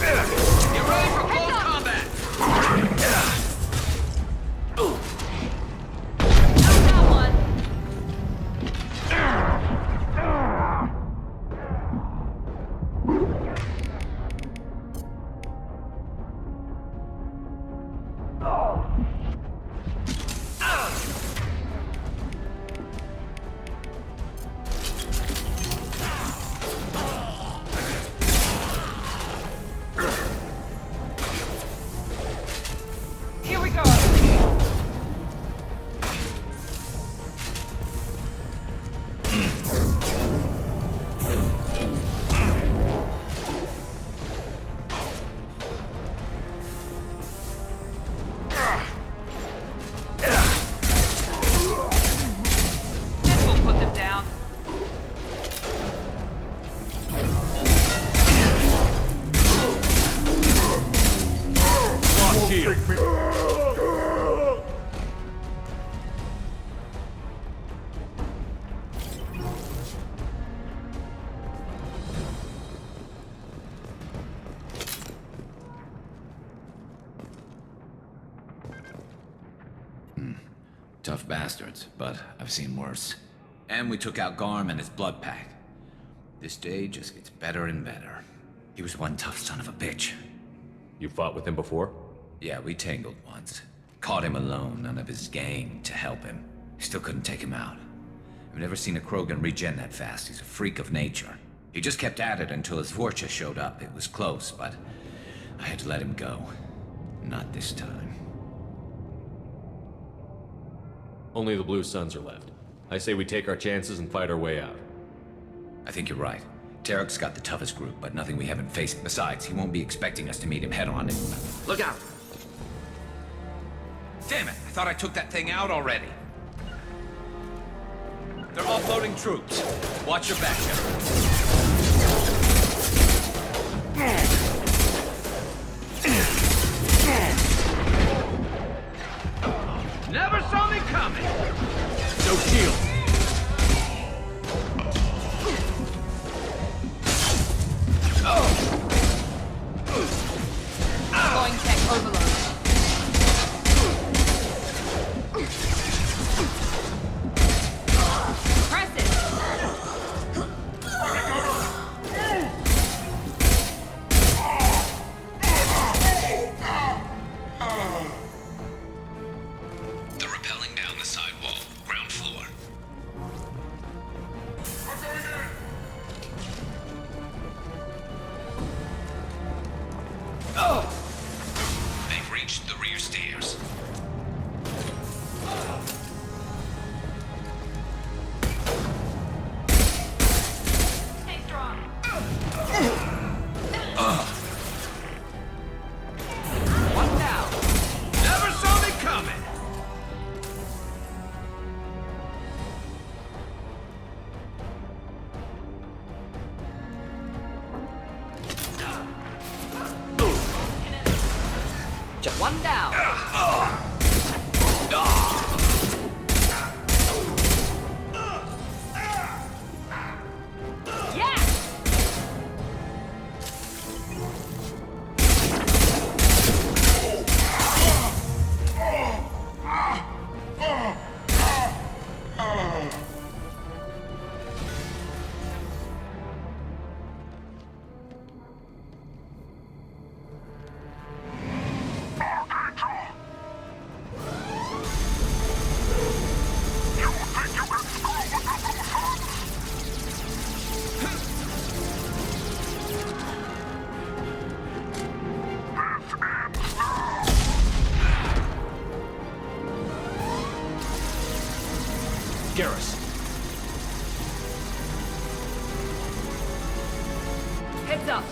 Get ready for close combat. That one. Here we go. This will put them down. Lock here. Tough bastards, but I've seen worse. And we took out Garm and his blood pack. This day just gets better and better. He was one tough son of a bitch. You fought with him before? Yeah, we tangled once. Caught him alone, none of his gang to help him. Still couldn't take him out. I've never seen a Krogan regen that fast. He's a freak of nature. He just kept at it until his Vorcha showed up. It was close, but I had to let him go. Not this time. Only the Blue Suns are left. I say we take our chances and fight our way out. I think you're right. Tarek's got the toughest group, but nothing we haven't faced. Besides, he won't be expecting us to meet him head-on. Look out. Damn it, I thought I took that thing out already. They're offloading troops. Watch your back, Never saw me coming! No shield. Going tech overload. Press it! They're rappelling down the side wall, ground floor. They've reached the rear stairs. Stay strong. One down. Never saw me coming! Just One down. Yeah! Garrus. Heads up!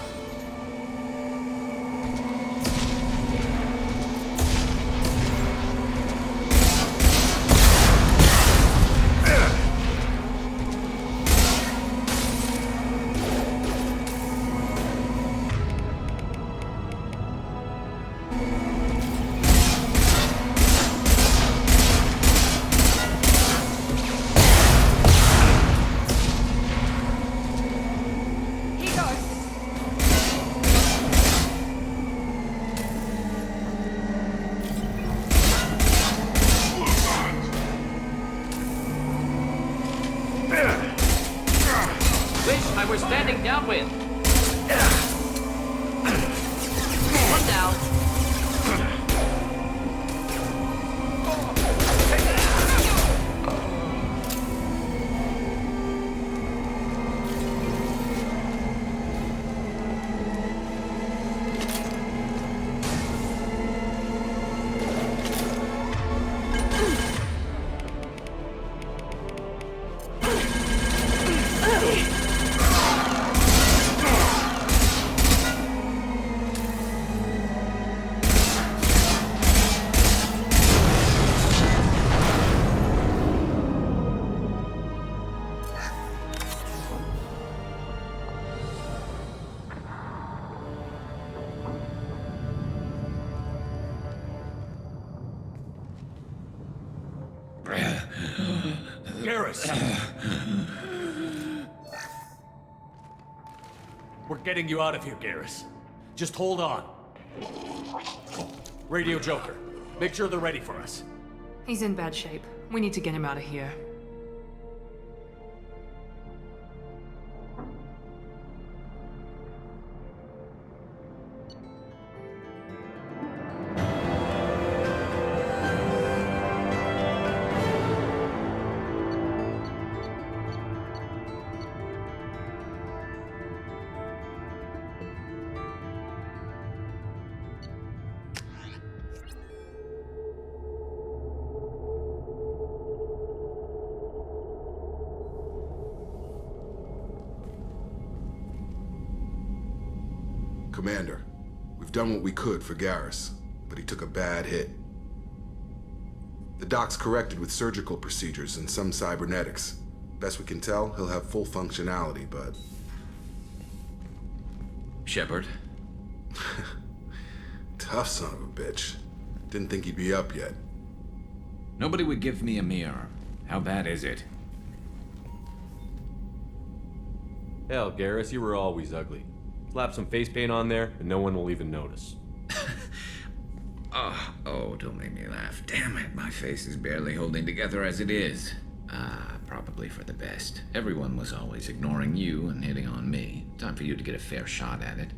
He goes! Wish I were standing downwind. One down. Garrus! We're getting you out of here, Garrus. Just hold on. Radio Joker, make sure they're ready for us. He's in bad shape. We need to get him out of here. Commander, we've done what we could for Garrus, but he took a bad hit. The doc's corrected with surgical procedures and some cybernetics. Best we can tell, he'll have full functionality, but... Shepard? Tough son of a bitch. Didn't think he'd be up yet. Nobody would give me a mirror. How bad is it? Hell, Garrus, you were always ugly. Slap some face paint on there, and no one will even notice. Oh, don't make me laugh. Damn it, my face is barely holding together as it is. Probably for the best. Everyone was always ignoring you and hitting on me. Time for you to get a fair shot at it.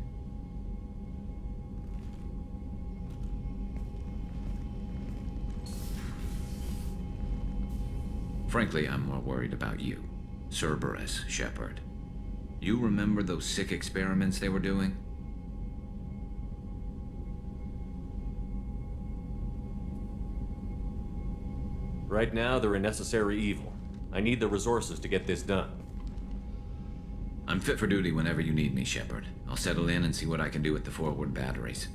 Frankly, I'm more worried about you. Cerberus, Shepard. You remember those sick experiments they were doing? Right now, they're a necessary evil. I need the resources to get this done. I'm fit for duty whenever you need me, Shepard. I'll settle in and see what I can do with the forward batteries.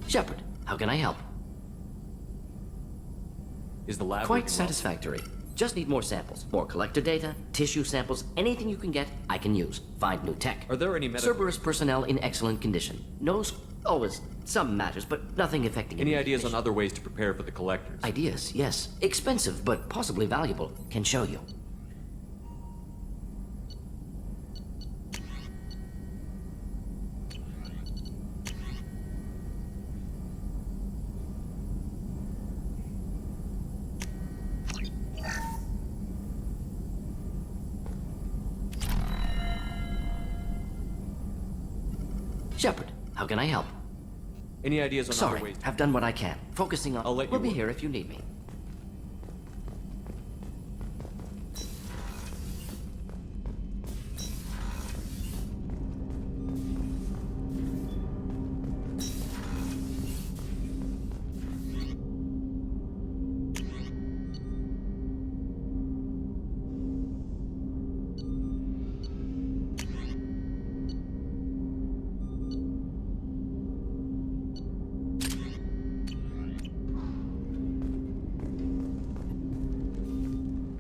Shepard, how can I help? Is the lab Quite working satisfactory. Just need more samples. More collector data, tissue samples, anything you can get, I can use. Find new tech. Are there any medical... Cerberus personnel in excellent condition. Knows always some matters, but nothing affecting Any ideas on other ways to prepare for the collectors? Ideas, yes. Expensive, but possibly valuable. Can show you. Shepard, how can I help? Any ideas on other Sorry, ways? I've done what I can. Focusing on... I'll let you We'll be work. here if you need me.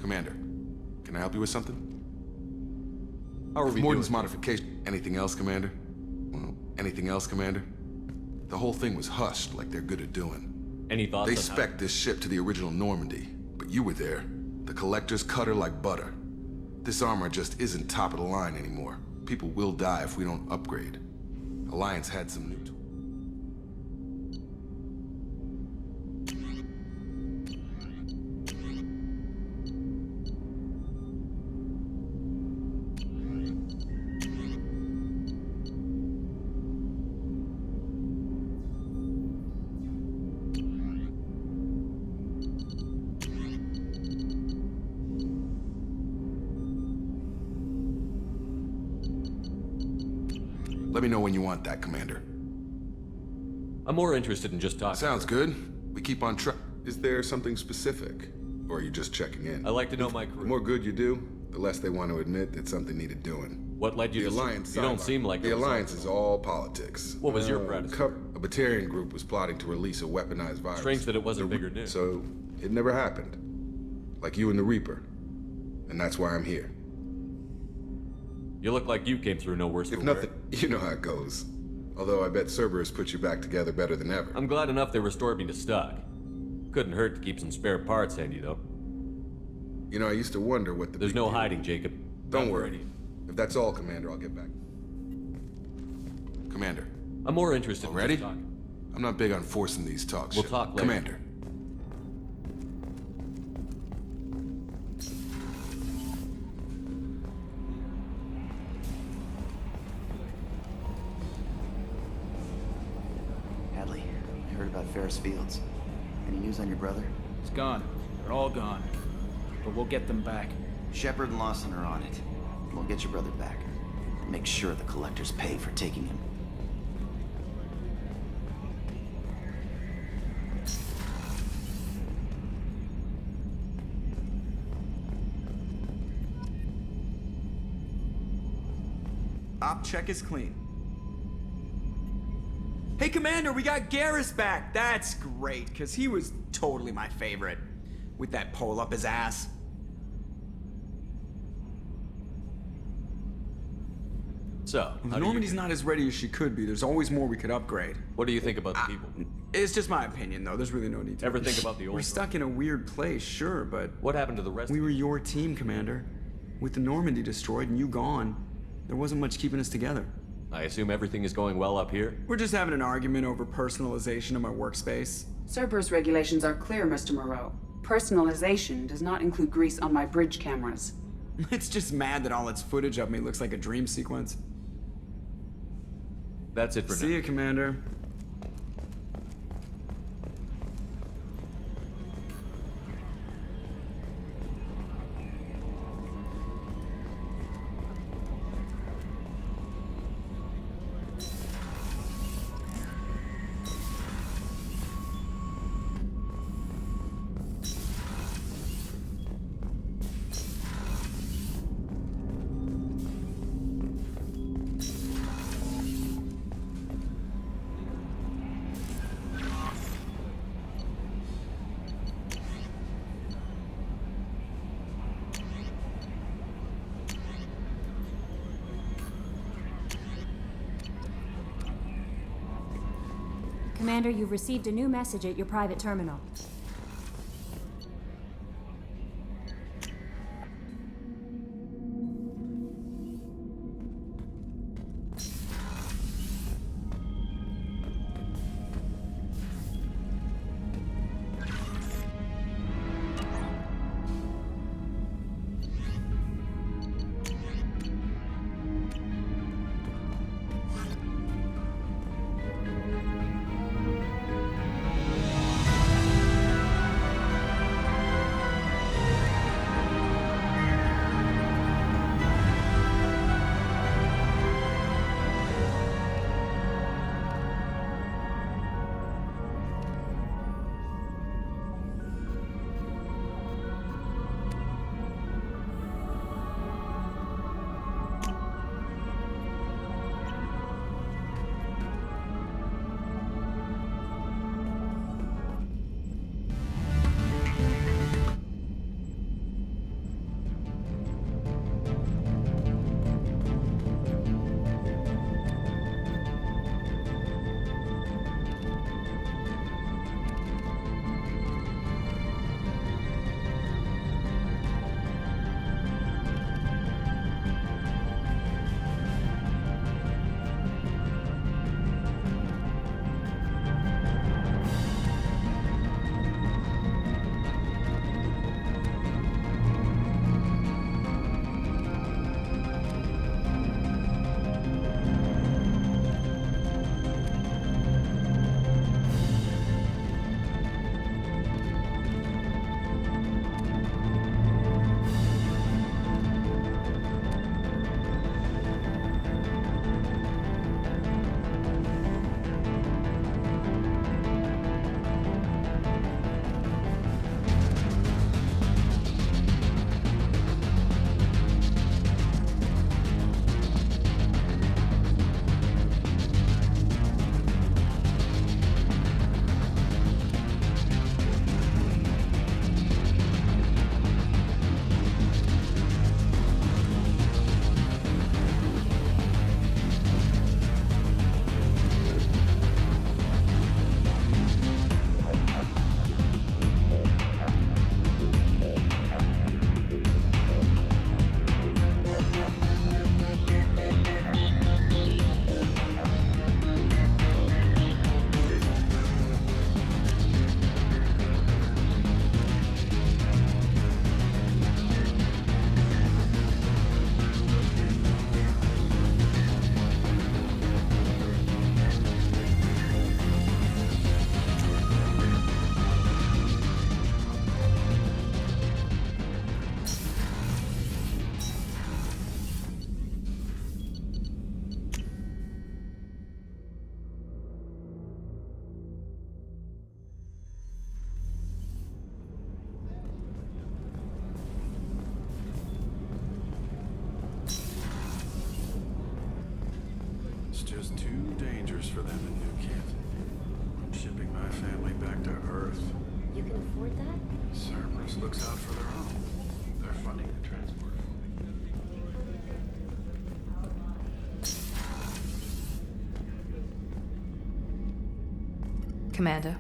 Commander, can I help you with something? How are we Morden's doing? modification. Anything else, Commander? Well, anything else, Commander? The whole thing was hushed like they're good at doing. Any thoughts They on how... spec'd this ship to the original Normandy, but you were there. The collectors cut her like butter. This armor just isn't top of the line anymore. People will die if we don't upgrade. Alliance had some new tools. Let me know when you want that, Commander. I'm more interested in just talking. Sounds good. We keep on track. Is there something specific? Or are you just checking in? I like to know my crew. The more good you do, the less they want to admit that something needed doing. What led you the to... Alliance You don't seem like... The Alliance is all politics. What was your predecessor? A Batarian group was plotting to release a weaponized virus. Strange that it wasn't bigger news. So, it never happened. Like you and the Reaper. And that's why I'm here. You look like you came through no worse If for nothing, you know how it goes. Although I bet Cerberus put you back together better than ever. I'm glad enough they restored me to stock. Couldn't hurt to keep some spare parts handy, though. You know, I used to wonder what the... There's no hiding, Jacob. Don't worry. If that's all, Commander, I'll get back. Commander. I'm more interested in ready? just talking. I'm not big on forcing these talks. We'll talk later. Commander. Hadley, I heard about Ferris Fields. Any news on your brother? He's gone. They're all gone. But we'll get them back. Shepard and Lawson are on it. We'll get your brother back. And make sure the collectors pay for taking him. Op check is clean. Hey, Commander, we got Garrus back. That's great, because he was totally my favorite. With that pole up his ass. So, Normandy's not as ready as she could be. There's always more we could upgrade. What do you think about the people? It's just my opinion, though. There's really no need to. Ever think about the old... We're stuck in a weird place, sure, but... What happened to the rest We were your team, Commander. With the Normandy destroyed and you gone, there wasn't much keeping us together. I assume everything is going well up here? We're just having an argument over personalization of my workspace. Cerberus regulations are clear, Mr. Moreau. Personalization does not include grease on my bridge cameras. It's just mad that all its footage of me looks like a dream sequence. That's it for now. See you, Commander. Commander, you've received a new message at your private terminal. is too dangerous for them in New Kent. I'm shipping my family back to Earth. You can afford that? Cerberus looks out for their own. They're funding the transport. Commander,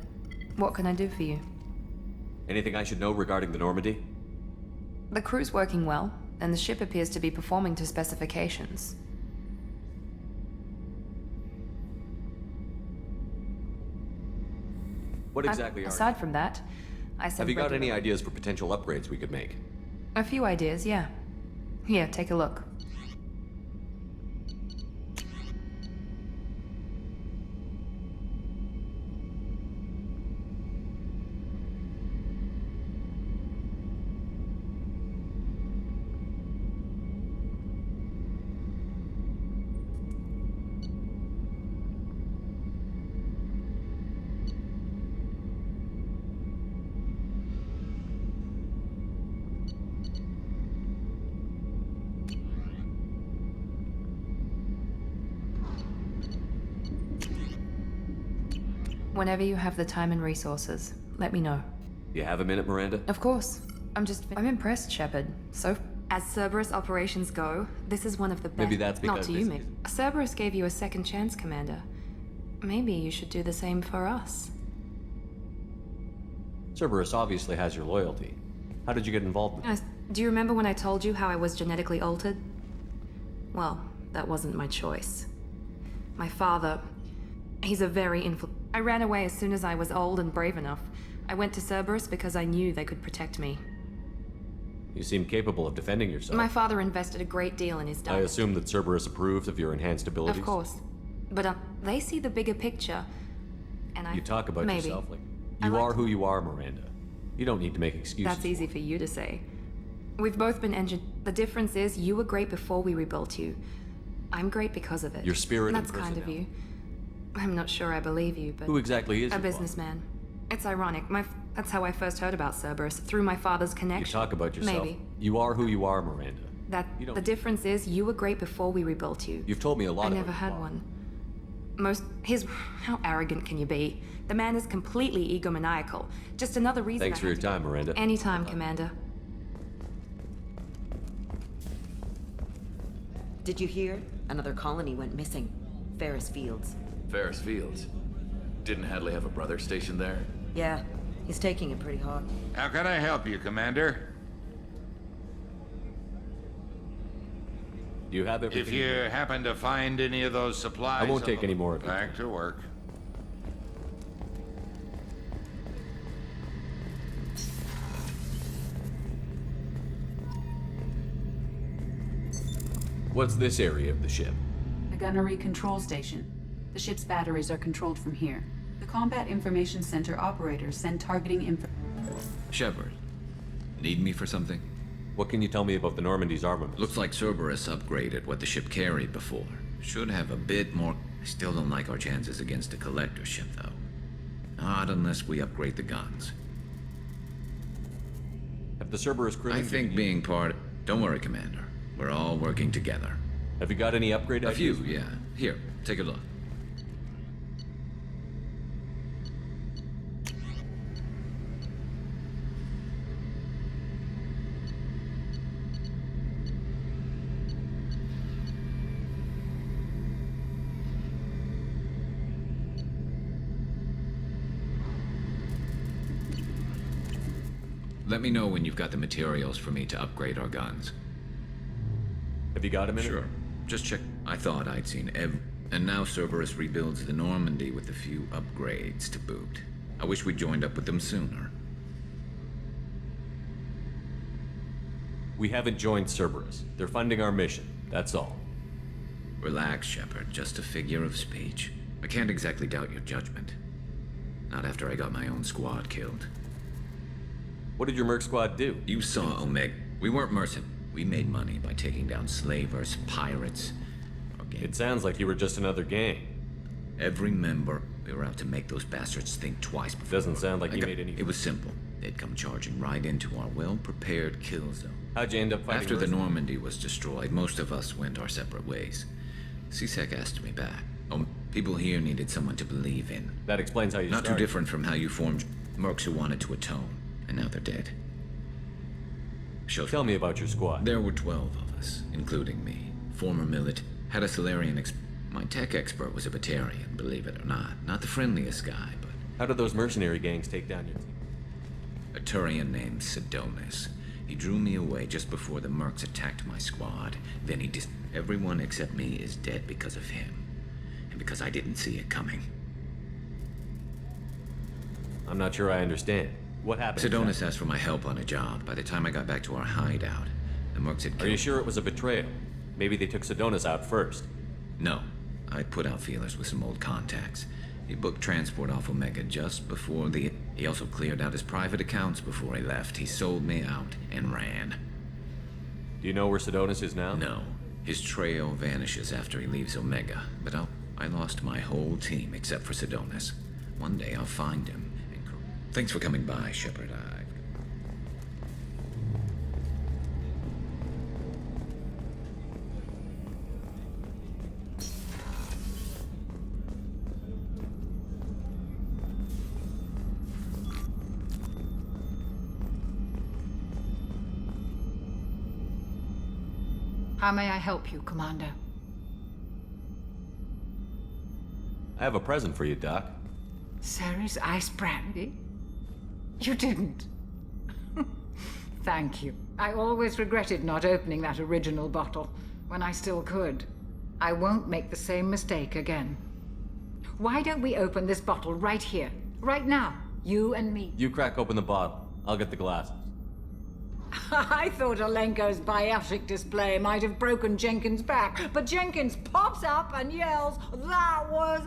what can I do for you? Anything I should know regarding the Normandy? The crew's working well, and the ship appears to be performing to specifications. What exactly are Aside from that, I sent Have you got any regular- ideas for potential upgrades we could make? A few ideas, yeah. Here, take a look. Whenever you have the time and resources, let me know. You have a minute, Miranda? Of course. I'm impressed, Shepard. So, as Cerberus operations go, this is one of the best. Maybe that's Not because to you, this maybe. Cerberus gave you a second chance, Commander. Maybe you should do the same for us. Cerberus obviously has your loyalty. How did you get involved with it? Do you remember when I told you how I was genetically altered? Well, that wasn't my choice. My father, he's a very I ran away as soon as I was old and brave enough. I went to Cerberus because I knew they could protect me. You seem capable of defending yourself. My father invested a great deal in his I diet. assume that Cerberus approves of your enhanced abilities? Of course. But they see the bigger picture, and I... You talk about maybe. yourself like... You are who you are, Miranda. You don't need to make excuses. That's easy for you to say. We've both been The difference is, you were great before we rebuilt you. I'm great because of it. Your spirit and That's kind of you. I'm not sure I believe you, but... Who exactly is a your businessman. It's ironic. That's how I first heard about Cerberus, through my father's connection. You talk about yourself. Maybe. You are who you are, Miranda. The difference is, you were great before we rebuilt you. You've told me a lot I about never who had you are. one. How arrogant can you be? The man is completely egomaniacal. Just another reason. Thanks for your time, Miranda. Anytime, Commander. Did you hear? Another colony went missing. Ferris Fields. Ferris Fields. Didn't Hadley have a brother stationed there? Yeah, he's taking it pretty hard. How can I help you, Commander? Do you have everything? If you happen to find any of those supplies... I won't take any more of it. Back to work. What's this area of the ship? The gunnery control station. The ship's batteries are controlled from here. The Combat Information Center operators send targeting info. Shepard, need me for something? What can you tell me about the Normandy's armament? Looks like Cerberus upgraded what the ship carried before. Should have a bit more... I still don't like our chances against a collector ship, though. Not unless we upgrade the guns. Have the Cerberus crew... I think being part... Don't worry, Commander. We're all working together. Have you got any upgrade ideas? A few, yeah. Here, take a look. Let me know when you've got the materials for me to upgrade our guns. Have you got a minute? Sure. Just check. I thought I'd seen And now Cerberus rebuilds the Normandy with a few upgrades to boot. I wish we'd joined up with them sooner. We haven't joined Cerberus. They're funding our mission. That's all. Relax, Shepard. Just a figure of speech. I can't exactly doubt your judgment. Not after I got my own squad killed. What did your merc squad do? You saw Omega. We weren't mercenaries. We made money by taking down slavers, pirates. It sounds like you were just another gang. Every member, we were out to make those bastards think twice before. Doesn't sound like you made any... It was simple. They'd come charging right into our well-prepared kill zone. How'd you end up fighting After the mercenaries? Normandy was destroyed, most of us went our separate ways. C-Sec asked me back. People here needed someone to believe in. That explains how you Not started. too different from how you formed mercs who wanted to atone, and now they're dead. Tell me about your squad. There were 12 of us, including me. Former millet, had a Solarian My tech expert was a Batarian, believe it or not. Not the friendliest guy, but... How did those mercenary gangs take down your team? A Turian named Sidonis. He drew me away just before the mercs attacked my squad. Then he Everyone except me is dead because of him. And because I didn't see it coming. I'm not sure I understand. What happened? Sidonis asked for my help on a job. By the time I got back to our hideout, the mercs had killed... Are you sure it was a betrayal? Maybe they took Sidonis out first. No. I put out feelers with some old contacts. He booked transport off Omega just before the... He also cleared out his private accounts before he left. He sold me out and ran. Do you know where Sidonis is now? No. His trail vanishes after he leaves Omega. But I lost my whole team except for Sidonis. One day I'll find him. Thanks for coming by, Shepard. How may I help you, Commander? I have a present for you, Doc. Ceres ice brandy? You didn't. Thank you. I always regretted not opening that original bottle when I still could. I won't make the same mistake again. Why don't we open this bottle right here, right now? You and me. You crack open the bottle. I'll get the glasses. I thought Alenko's biotic display might have broken Jenkins' back, but Jenkins pops up and yells, "That was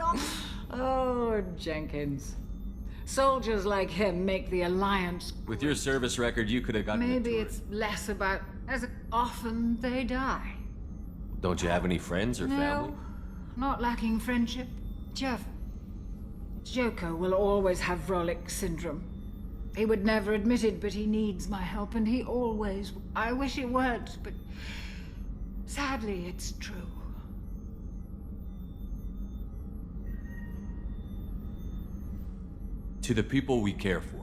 Oh, Jenkins. Soldiers like him make the Alliance... With your service record, you could have gotten Maybe it's less about as often they die. Don't you have any friends or family? No, not lacking friendship. Jeff. Joko will always have Vrolic syndrome. He would never admit it, but he needs my help, and he always... I wish it weren't, but... Sadly, it's true. To the people we care for.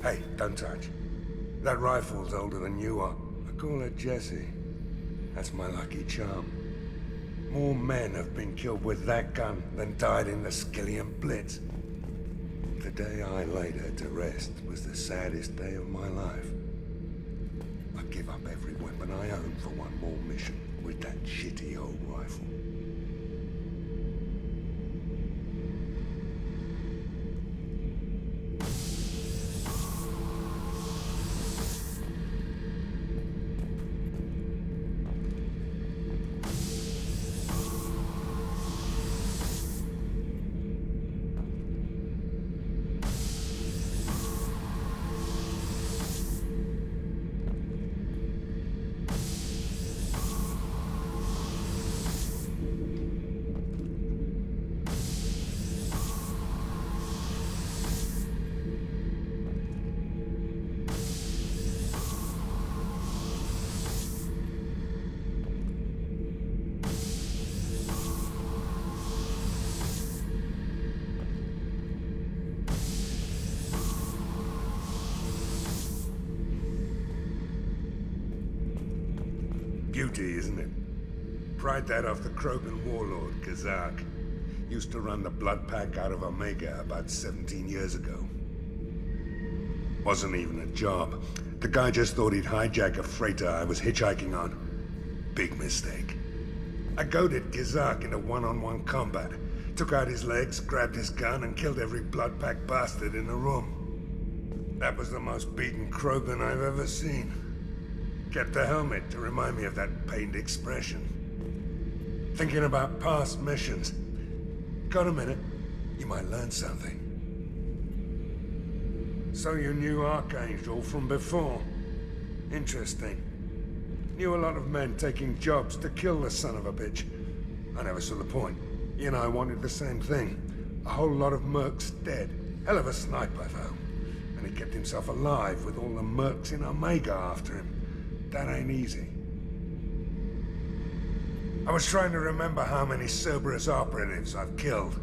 Hey, don't touch. That rifle's older than you are. I call her Jessie. That's my lucky charm. More men have been killed with that gun than died in the Skillian Blitz. The day I laid her to rest was the saddest day of my life. I give up every weapon I own for one more mission with that shitty old rifle. Beauty, isn't it? Pried that off the Krogan warlord, Kazak. Used to run the blood pack out of Omega about 17 years ago. Wasn't even a job. The guy just thought he'd hijack a freighter I was hitchhiking on. Big mistake. I goaded Gizak into one-on-one combat. Took out his legs, grabbed his gun, and killed every blood-packed bastard in the room. That was the most beaten Krogan I've ever seen. Kept a helmet to remind me of that pained expression. Thinking about past missions. Got a minute? You might learn something. So you knew Archangel from before? Interesting. Knew a lot of men taking jobs to kill the son of a bitch. I never saw the point. You and I wanted the same thing. A whole lot of mercs dead. Hell of a sniper, though. And he kept himself alive with all the mercs in Omega after him. That ain't easy. I was trying to remember how many Cerberus operatives I've killed.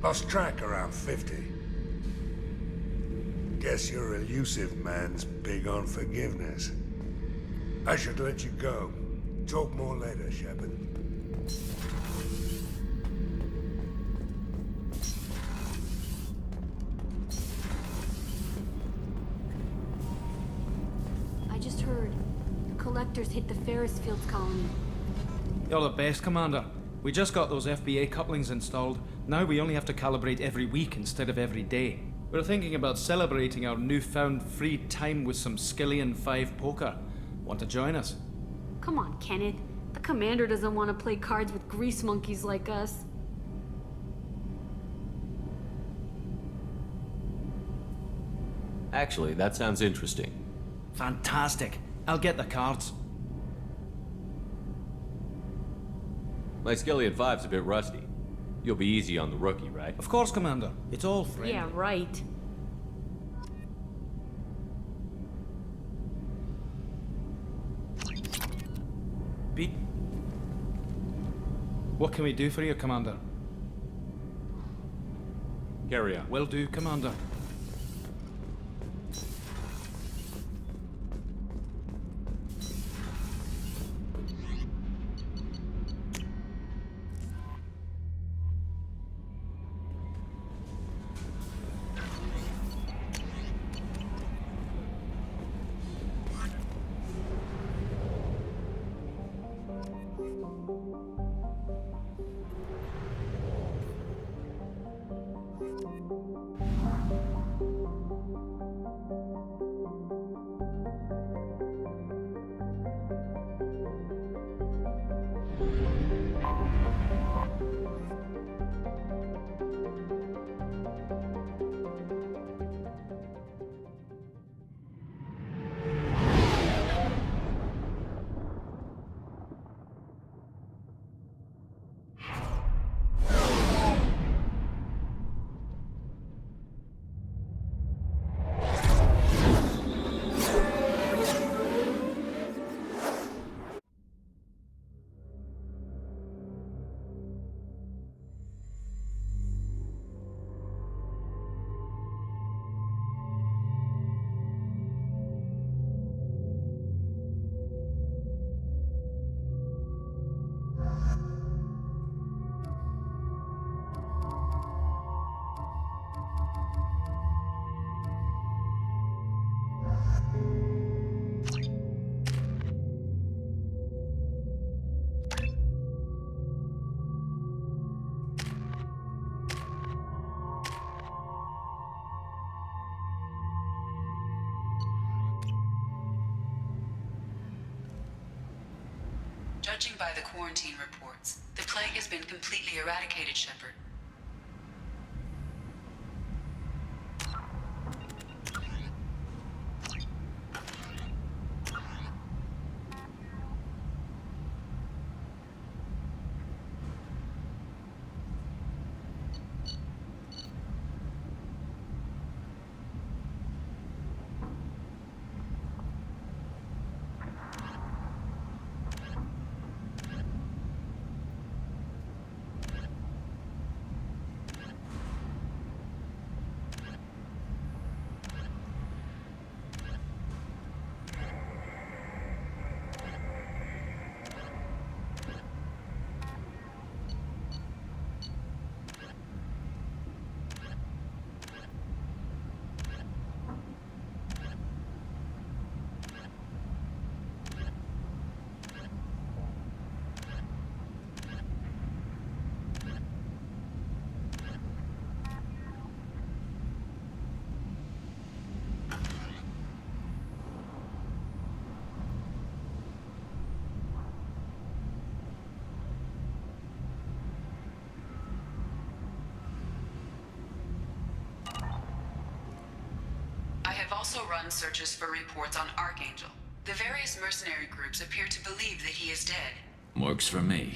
Lost track around 50. Guess your elusive man's big on forgiveness. I should let you go. Talk more later, Shepard. I just heard the Collectors hit the Ferris Fields colony. You're the best, Commander. We just got those FBA couplings installed. Now we only have to calibrate every week instead of every day. We're thinking about celebrating our newfound free time with some Skillian 5 poker. Want to join us? Come on, Kenneth. The Commander doesn't want to play cards with grease monkeys like us. Actually, that sounds interesting. Fantastic. I'll get the cards. My Skillian 5's a bit rusty. You'll be easy on the rookie, right? Of course, Commander. It's all friendly. Yeah, right. What can we do for you, Commander? Carry on. Will do, Commander. Judging by the quarantine reports, the plague has been completely eradicated, Shepard. have also run searches for reports on Archangel. The various mercenary groups appear to believe that he is dead. Works for me.